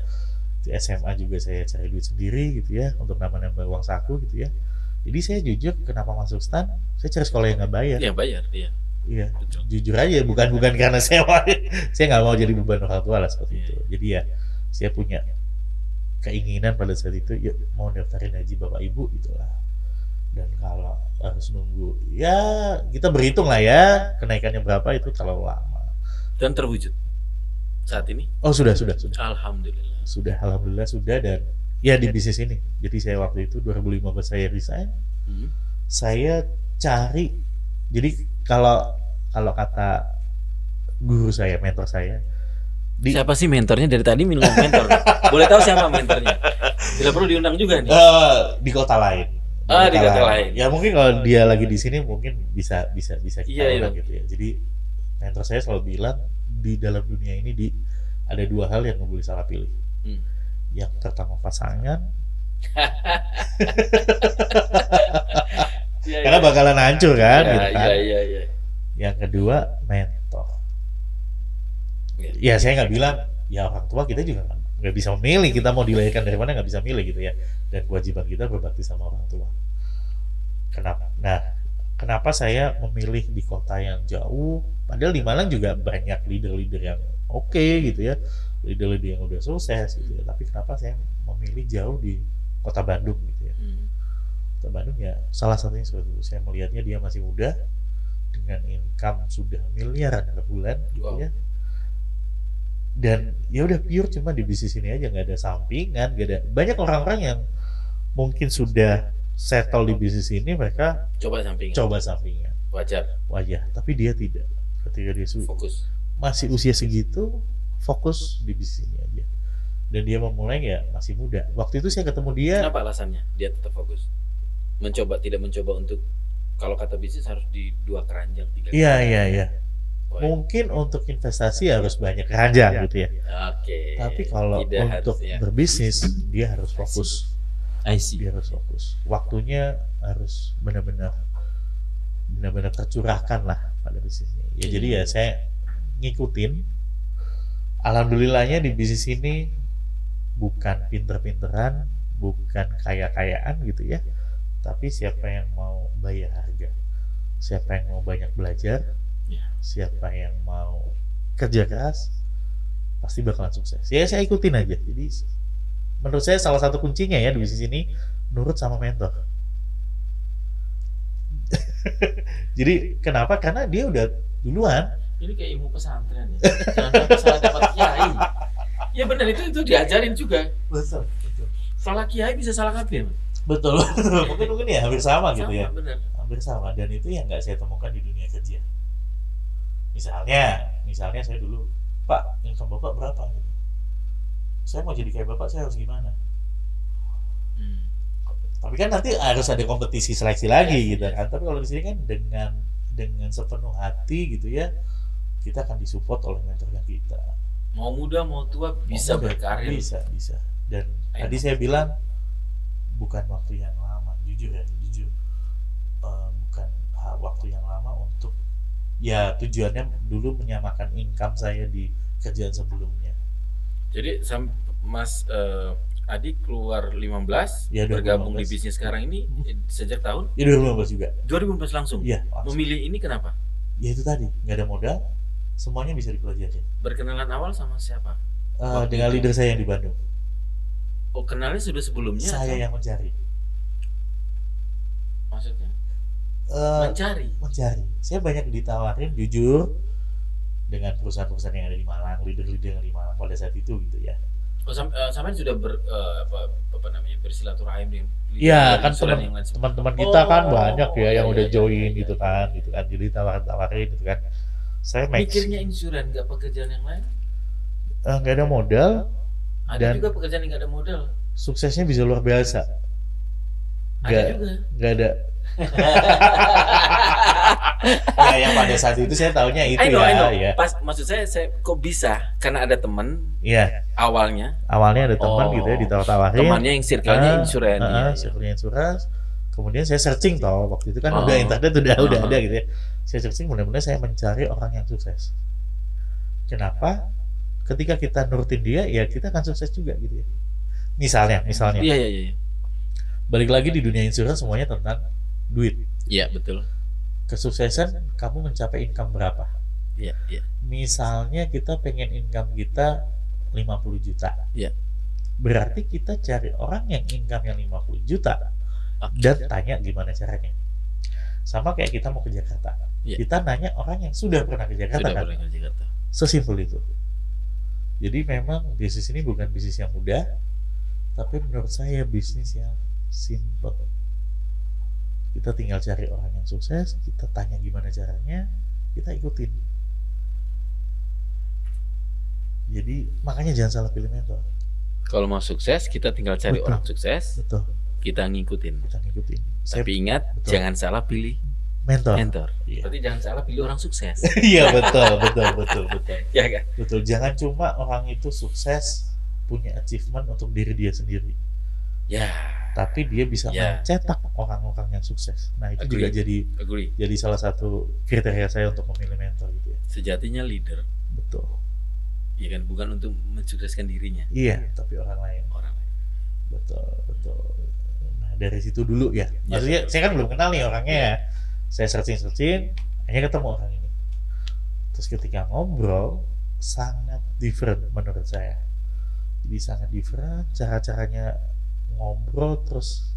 Di SMA juga saya cari duit sendiri gitu ya untuk nambah uang saku gitu ya. Jadi saya jujur kenapa masuk STAN, saya cari sekolah yang nggak bayar. Yang bayar, iya. Iya, jujur aja bukan karena saya nggak mau jadi beban orang tua lah seperti itu. Jadi ya saya punya keinginan pada saat itu ya mau daftarin haji bapak ibu itulah. Dan kalau harus nunggu ya kita berhitung lah ya kenaikannya berapa itu terlalu lama. Dan terwujud saat ini? Oh sudah. Alhamdulillah sudah dan ya di bisnis ini. Jadi saya waktu itu 2015 saya resign. Saya cari. Jadi kalau kata guru saya, mentor saya. Siapa sih mentornya dari tadi minum mentor? Boleh tahu siapa mentornya? Bila perlu diundang juga nih. Di kota lain. Di kota lain. Ya mungkin kalau dia lagi di sini mungkin bisa kita gitu ya. Jadi mentor saya selalu bilang di dalam dunia ini ada dua hal yang nggak boleh salah pilih. Yang pertama pasangan. Karena bakalan hancur kan. Iya. Yang kedua mentor. Ya saya nggak bilang ya orang tua kita juga nggak bisa memilih kita mau dilahirkan dari mana, nggak bisa milih gitu ya. Dan kewajiban kita berbakti sama orang tua. Kenapa saya memilih di kota yang jauh? Padahal di Malang juga banyak leader-leader yang oke gitu ya, leader-leader yang udah sukses gitu ya. Tapi kenapa saya memilih jauh di kota Bandung gitu ya? Kota Bandung ya salah satunya seperti itu. Saya melihatnya dia masih muda dengan income sudah miliaran per bulan gitu ya. Dan ya udah pure cuma di bisnis ini aja, nggak ada sampingan, nggak ada. Banyak orang-orang yang mungkin sudah settle di bisnis ini, mereka coba sampingan. Wajar. Tapi dia tidak. Ketika dia fokus, masih usia segitu, fokus di bisnis ini aja. Dan dia memulai ya masih muda. Waktu itu saya ketemu dia. Kenapa alasannya dia tetap fokus? Tidak mencoba untuk kalau kata bisnis harus di 2 keranjang 3 keranjang. Iya. Mungkin untuk investasi harus banyak keranjang gitu ya. Oke. Tapi kalau untuk berbisnis dia harus fokus. Dia harus fokus. Waktunya harus benar-benar tercurahkan lah pada bisnisnya. Ya jadi ya saya ngikutin. Alhamdulillahnya di bisnis ini bukan pinter-pinteran, bukan kaya-kayaan gitu ya. Tapi siapa yang mau bayar harga, siapa yang mau banyak belajar, siapa yang mau kerja keras, pasti bakalan sukses. Ya saya ikutin aja. Jadi menurut saya salah satu kuncinya ya di bisnis ini nurut sama mentor. Jadi kenapa? Karena dia udah duluan. Ini kayak ilmu pesantren ya. Jangan sampai salah dapat kiai. Ya benar itu diajarin juga. Betul. Salah kiai bisa salah kafir. Betul. Mungkin ya hampir sama gitu ya. Benar. hampir sama, dan itu yang nggak saya temukan di dunia kerja. Misalnya saya dulu, Pak, income Bapak berapa? Gitu. Saya mau jadi kayak Bapak, saya harus gimana? Tapi kan nanti harus ada kompetisi seleksi lagi gitu kan. Tapi kalau di sini kan dengan sepenuh hati gitu ya, kita akan disupport oleh mentornya kita. Mau muda mau tua bisa berkarir. Bisa. Dan tadi saya bilang bukan waktu yang lama, jujur, bukan waktu yang lama untuk ya tujuannya dulu menyamakan income saya di kerjaan sebelumnya. Jadi Mas Adi keluar 15, ya, bergabung di bisnis sekarang ini sejak tahun? Ya 2015 juga. 2015 langsung? Iya, langsung. Memilih ini kenapa? Ya itu tadi, nggak ada modal, semuanya bisa dipelajari. Berkenalan awal sama siapa? Dengan leader saya yang di Bandung. Oh, kenalnya sudah sebelumnya? Saya yang mencari. Maksudnya? Mencari. Saya banyak ditawarin, jujur, dengan perusahaan-perusahaan yang ada di Malang, leader-leader yang di Malang pada saat itu gitu ya. Oh, sampai sudah bersilaturahim dengan iya kan, teman-teman kita kan banyak ya yang udah join gitu kan, jadi tawarin gitu kan. Saya mikirnya insuran, nggak pekerjaan yang lain? Nggak ada modal. Ada juga pekerjaan yang nggak ada modal. Suksesnya bisa luar biasa. Ada juga. Nggak ada. Ya, yang pada saat itu saya taunya itu. I know. Ya. Pas maksud saya kok bisa? Karena ada teman. Iya. Awalnya ada teman gitu ya, ditawar-tawarin. Temannya yang circle-nya insurans. Circle-nya insurans. Kemudian saya searching waktu itu kan udah internet udah ada gitu ya. Saya searching, benar-benar saya mencari orang yang sukses. Kenapa? Ketika kita nurutin dia, ya kita akan sukses juga gitu ya. Misalnya. Iya. Balik lagi di dunia insurans semuanya tentang duit. Iya, betul. Kesuksesan kamu mencapai income berapa? Iya. Misalnya kita pengen income kita 50 juta. Iya. Berarti kita cari orang yang income-nya 50 juta. Dan tanya gimana caranya. Sama kayak kita mau ke Jakarta. Ya. Kita nanya orang yang sudah pernah ke Jakarta kan. Sesimpel itu. Jadi memang bisnis ini bukan bisnis yang mudah, tapi menurut saya bisnis yang simple. Kita tinggal cari orang yang sukses, kita tanya gimana caranya, kita ikutin. Jadi makanya jangan salah pilih mentor. Kalau mau sukses, kita tinggal cari orang sukses. Betul. Kita ngikutin. Tapi ingat, jangan salah pilih mentor. Iya. Berarti jangan salah pilih orang sukses. Iya, betul. Ya kan? Betul. Jangan cuma orang itu sukses punya achievement untuk diri dia sendiri. Ya. Tapi dia bisa mencetak orang-orang yang sukses. Nah, itu juga jadi salah satu kriteria saya untuk memilih mentor gitu ya. Sejatinya leader. Betul. Iya kan, bukan untuk mensukseskan dirinya. Iya, tapi orang lain. Betul. Nah, dari situ dulu ya. Maksudnya saya kan belum kenal nih orangnya ya. Saya searching, akhirnya ketemu orang ini. Terus ketika ngobrol, sangat different menurut saya. Jadi sangat different, cara-caranya ngobrol, terus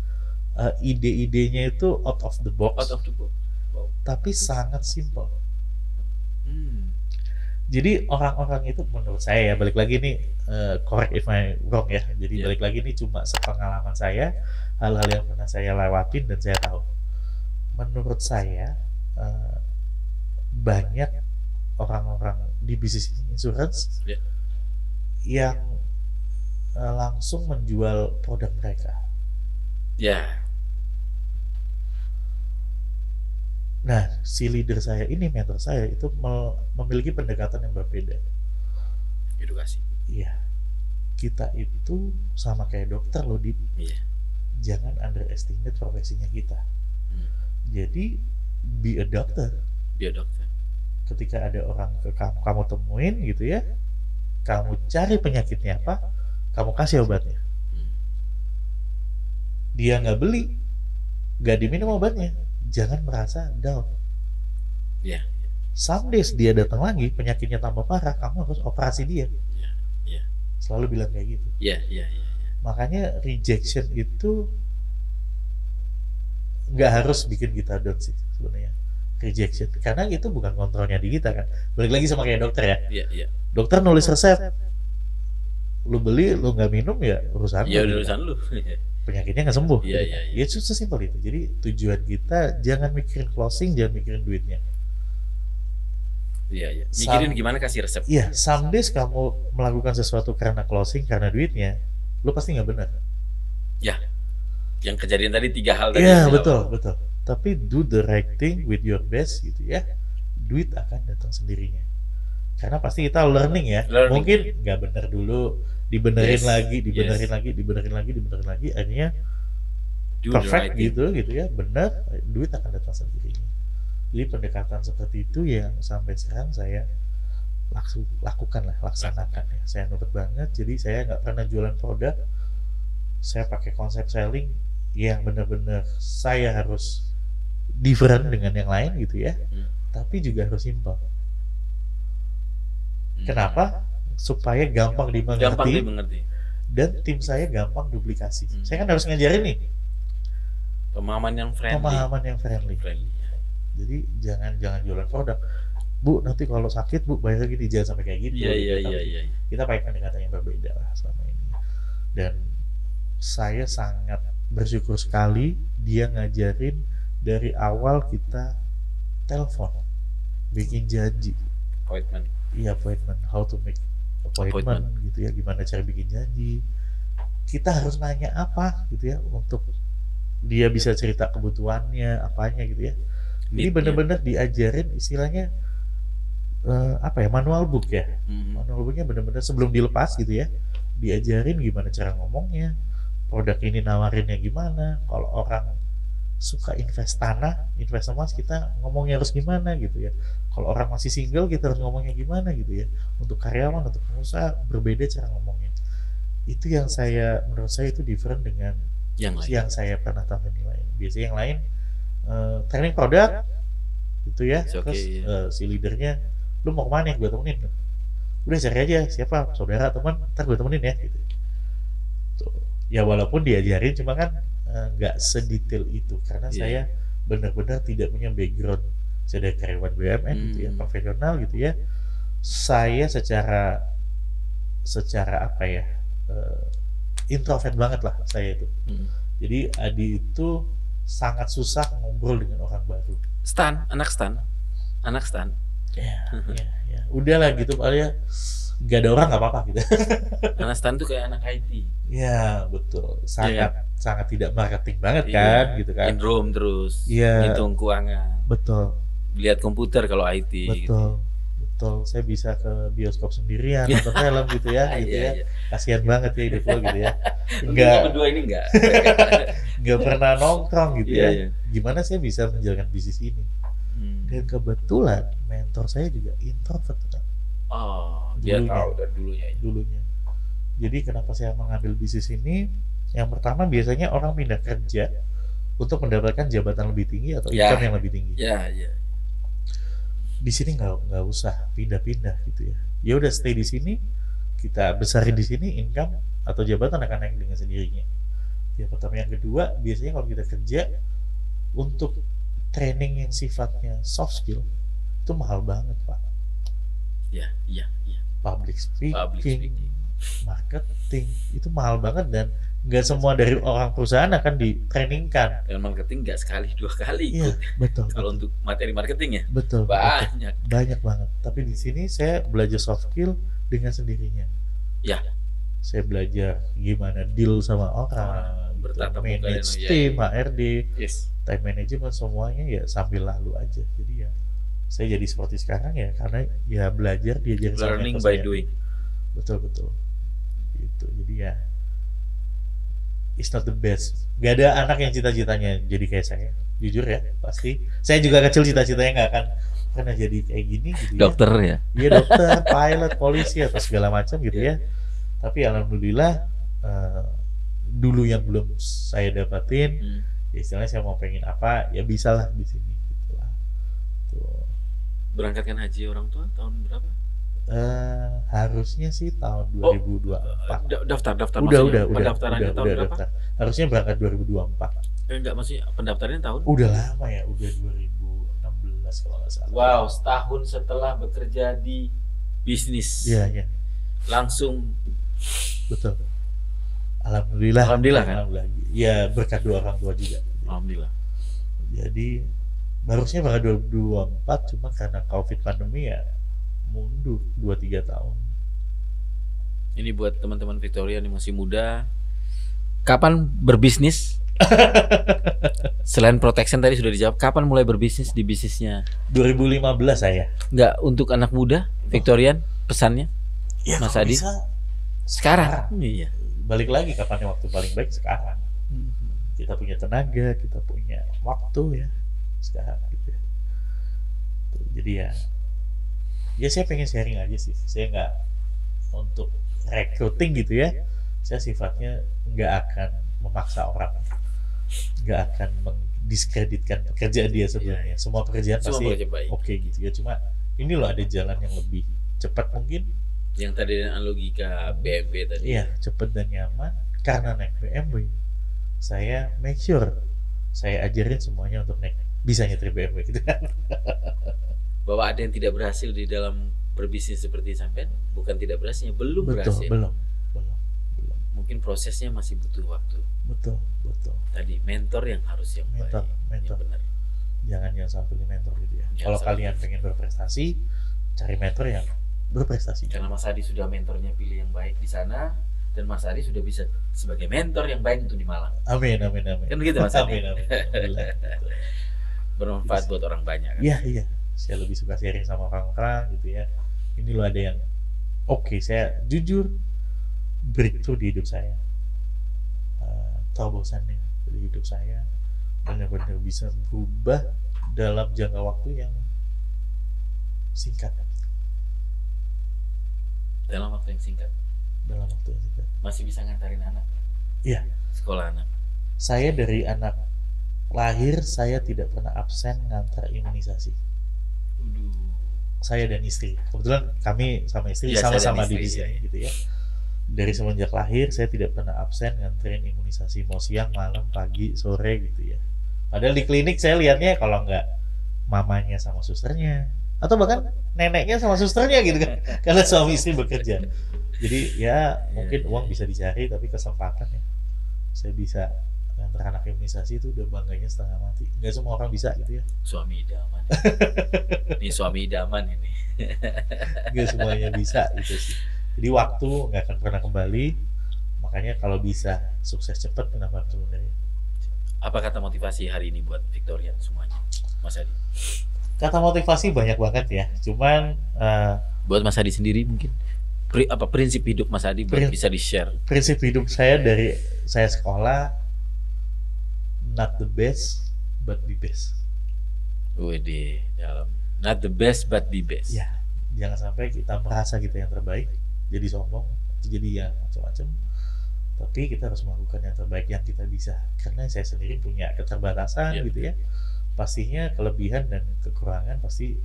ide-idenya itu out of the box. Wow. Tapi sangat simple. Jadi orang-orang itu menurut saya ya, balik lagi nih, correct if I'm wrong ya. Jadi balik lagi nih cuma sepengalaman saya, hal-hal yang pernah saya lewatin dan saya tahu. Menurut saya banyak orang-orang di bisnis insurance yang langsung menjual produk mereka. Ya. Nah, si leader saya ini, mentor saya itu memiliki pendekatan yang berbeda. Edukasi. Iya. Kita itu sama kayak dokter loh, Dip. Iya. Jangan underestimate profesinya kita. Jadi be a doctor. Ketika ada orang ke kamu temuin gitu ya, kamu cari penyakitnya apa, kamu kasih obatnya. Dia nggak beli, nggak diminum obatnya, jangan merasa down. Someday dia datang lagi, penyakitnya tambah parah, kamu harus operasi dia. Selalu bilang kayak gitu. Makanya rejection itu nggak harus bikin kita down sih sebenarnya. Rejection, karena itu bukan kontrolnya di kita kan. Balik lagi sama kayak dokter ya. Dokter nulis resep, lu beli, lu nggak minum ya urusan lu. Urusan lu. penyakitnya nggak sembuh. Iya, iya, iya. Ya sesimpel itu. Jadi tujuan kita jangan mikirin closing, jangan mikirin duitnya. Iya, iya. Mikirin gimana kasih resep. Iya, some days kamu melakukan sesuatu karena closing, karena duitnya, lu pasti nggak benar. Ya, yang kejadian tadi 3 hal tadi. Iya, betul, betul. Tapi do the right thing with your best gitu ya. Duit akan datang sendirinya. Karena pasti kita learning ya. Mungkin nggak benar dulu, dibenerin lagi, dibenerin lagi, dibenerin lagi, dibenerin lagi, akhirnya perfect gitu ya, benar, duit akan datang sendirinya. Jadi pendekatan seperti itu yang sampai sekarang saya laksanakan ya. Saya nurut banget, jadi saya nggak pernah jualan produk. Saya pakai konsep selling yang benar-benar saya harus different dengan yang lain gitu ya. Tapi juga harus simple. Kenapa? Supaya gampang dimengerti. Dan tim saya gampang duplikasi. Saya kan harus ngajarin nih. Pemahaman yang friendly. Jadi jangan jualan produk. Bu, nanti kalau sakit Bu bayar gini, jangan sampai kayak gitu. Iya. Kita pakai pendekatan yang berbeda lah selama ini. Dan saya sangat bersyukur sekali dia ngajarin dari awal kita telepon, bikin janji. Appointment. How to make appointment gitu ya, gimana cara bikin janji. Kita harus nanya apa gitu ya untuk dia bisa cerita kebutuhannya, apanya gitu ya. Jadi benar-benar diajarin istilahnya manual book ya. Manual booknya benar-benar sebelum dilepas gitu ya, diajarin gimana cara ngomongnya, produk ini nawarinnya gimana. Kalau orang suka invest tanah, invest emas, kita ngomongnya harus gimana gitu ya. Kalau orang masih single, kita harus ngomongnya gimana gitu ya. Untuk karyawan, untuk pengusaha berbeda cara ngomongnya. Itu yang menurut saya itu different dengan yang saya pernah tahu yang lain. Biasanya yang lain training produk gitu ya, terus si leadernya, lu mau kemana, gue temenin. Udah cari aja siapa saudara teman, ntar gue temenin ya gitu. Tuh. Ya walaupun diajarin, cuma kan nggak sedetail itu karena saya benar-benar tidak punya background. Saya dari karyawan BUMN gitu ya, profesional gitu ya. Saya secara introvert banget lah saya itu. Jadi Adi itu sangat susah ngobrol dengan orang baru. Anak stan. Ya. Udahlah gitu, paling gak ada orang nggak apa-apa gitu. Anak stan tuh kayak anak IT. Ya betul, sangat tidak marketing banget kan, gitu kan. In room terus, ngitung keuangan. Betul. Lihat komputer kalau IT. Betul. Saya bisa ke bioskop sendirian nonton film gitu ya. Kasihan banget ya hidup lo gitu ya. Berdua ini nggak pernah nongkrong gitu ya. Gimana saya bisa menjalankan bisnis ini? Dan kebetulan mentor saya juga introvert kan. Dia tahu dari dulunya. Jadi kenapa saya mengambil bisnis ini? Yang pertama biasanya orang pindah kerja untuk mendapatkan jabatan lebih tinggi atau income yang lebih tinggi. Di sini nggak usah pindah-pindah gitu ya. Ya udah stay di sini, kita besarin di sini, income atau jabatan akan naik dengan sendirinya. Ya pertama. Yang kedua, biasanya kalau kita kerja untuk training yang sifatnya soft skill itu mahal banget Pak. Iya. Public speaking, marketing itu mahal banget dan nggak semua dari orang perusahaan akan ditrainingkan. Dan marketing nggak sekali 2 kali ikut. Iya, betul. Kalau untuk materi marketing ya. Betul. Banyak banget. Tapi di sini saya belajar soft skill dengan sendirinya. Ya. Saya belajar gimana deal sama orang, bertatap muka, manage tim, HRD, time management, semuanya ya sambil lalu aja. Jadi ya saya jadi seperti sekarang ya karena ya belajar diajarin sama learning by doing. Betul. Gitu. Jadi ya it's not the best. Gak ada anak yang cita-citanya jadi kayak saya. Jujur ya, pasti. Saya juga kecil cita-citanya nggak akan pernah jadi kayak gini gitu dokter ya. Iya dokter, pilot, polisi atau segala macam gitu ya. Tapi alhamdulillah dulu yang belum saya dapatin, ya istilahnya saya mau pengen apa ya bisa lah di sini gitu lah. Tuh. Berangkatkan haji orang tua tahun berapa? Harusnya sih tahun 2024. Daftar. Udah. Pendaftarannya tahun berapa? Daftar. Harusnya berangkat 2024. Enggak, maksudnya pendaftarannya tahun? Udah lama ya, udah 2016 kalau nggak salah. Wow, setahun setelah bekerja di bisnis. Iya. Langsung. Betul. Alhamdulillah. Alhamdulillah kan? Alhamdulillah. Ya berkat doa orang tua juga. Alhamdulillah. Jadi harusnya pada 2024 cuma karena COVID pandemi ya mundur 2-3 tahun. Ini buat teman-teman Victorian yang masih muda, kapan berbisnis? Selain protection tadi sudah dijawab, kapan mulai berbisnis di bisnisnya? 2015 saya. Enggak, untuk anak muda Victorian pesannya? Ya, Mas Adi? bisa sekarang. Iya. Balik lagi kapan waktu paling baik sekarang. Kita punya tenaga, kita punya waktu ya sekarang gitu ya. Jadi ya saya pengen sharing aja sih. Saya nggak untuk recruiting gitu ya. Saya sifatnya nggak akan memaksa orang, nggak akan mendiskreditkan pekerjaan dia sebelumnya. Semua pekerjaan pasti oke gitu ya. Cuma ini loh ada jalan yang lebih cepat mungkin. Yang tadi dengan logika BMW tadi. Iya, cepat dan nyaman. Karena naik BMW, saya make sure saya ajarin semuanya untuk bisa nyetir BMW gitu kan. Bahwa ada yang tidak berhasil di dalam berbisnis seperti sampean, bukan tidak berhasilnya, belum berhasil. Belum. Mungkin prosesnya masih butuh waktu. Betul. Tadi mentor yang harus yang mentor. yang benar. Jangan yang salah pilih mentor gitu ya. Kalau kalian pengen berprestasi, cari mentor yang berprestasi. Karena Mas Adi sudah mentornya pilih yang baik di sana, dan Mas Adi sudah bisa sebagai mentor yang baik untuk di Malang. Amin. Kan begitu Mas Adi. Amin. Bermanfaat buat orang banyak kan? Iya. Saya lebih suka sharing sama orang-orang gitu ya. Ini loh ada yang oke, saya jujur breakthrough di hidup saya. Terobosannya di hidup saya benar-benar bisa berubah dalam jangka waktu yang singkat. Dalam waktu yang singkat. Masih bisa ngantarin anak? Iya. Sekolah anak. Saya dari anak lahir saya tidak pernah absen ngantar imunisasi. Saya dan istri. Kebetulan kami sama istri sama-sama di sini gitu ya. Dari semenjak lahir saya tidak pernah absen nganterin imunisasi, mau siang, malam, pagi, sore gitu ya. Padahal di klinik saya lihatnya kalau nggak mamanya sama susternya, atau bahkan neneknya sama susternya gitu kan, karena suami istri bekerja. Jadi ya mungkin uang bisa dicari, tapi kesempatan ya saya bisa ngantar anak imunisasi itu udah bangganya setengah mati. Nggak semua orang bisa gitu ya. Suami idaman. Ini suami idaman ini. Nggak semuanya bisa gitu sih. Jadi waktu nggak akan pernah kembali, makanya kalau bisa sukses cepat kenapa sebenarnya. Apa kata motivasi hari ini buat Victorian semuanya, Mas Adi? Kata motivasi banyak banget ya, cuman buat Mas Adi sendiri mungkin apa prinsip hidup Mas Adi bisa di-share? Prinsip hidup saya dari saya sekolah, not the best but be best. Wede, dalam not the best but be best. Ya, jangan sampai kita merasa kita yang terbaik, jadi sombong, jadi ya macam-macam. Tapi kita harus melakukan yang terbaik yang kita bisa. Karena saya sendiri punya keterbatasan gitu ya. Pastinya kelebihan dan kekurangan pasti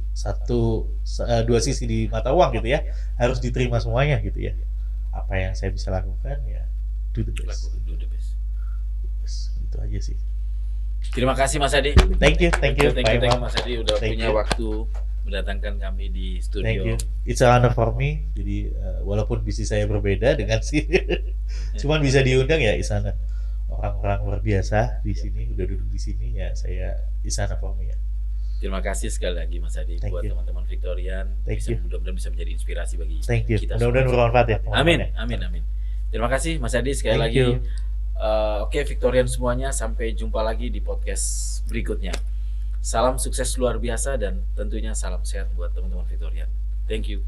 dua sisi di mata uang gitu ya. Harus diterima semuanya gitu ya. Apa yang saya bisa lakukan ya do the best. Itu aja sih. Terima kasih Mas Adi. Thank you Mas Adi udah punya waktu mendatangkan kami di studio. Thank you. It's an honor for me. Jadi walaupun bisnis saya berbeda dengan cuman bisa diundang ya di sana. Orang-orang luar biasa di sini udah duduk di sini ya, saya di sana for me ya. Terima kasih sekali lagi Mas Adi buat teman-teman Victorian. Mudah-mudahan bisa menjadi inspirasi bagi kita. Mudah-mudahan bermanfaat ya. Amin. Terima kasih Mas Adi sekali lagi. Oke Victorian semuanya, sampai jumpa lagi di podcast berikutnya. Salam sukses luar biasa dan tentunya salam sehat buat teman-teman Victorian. Thank you.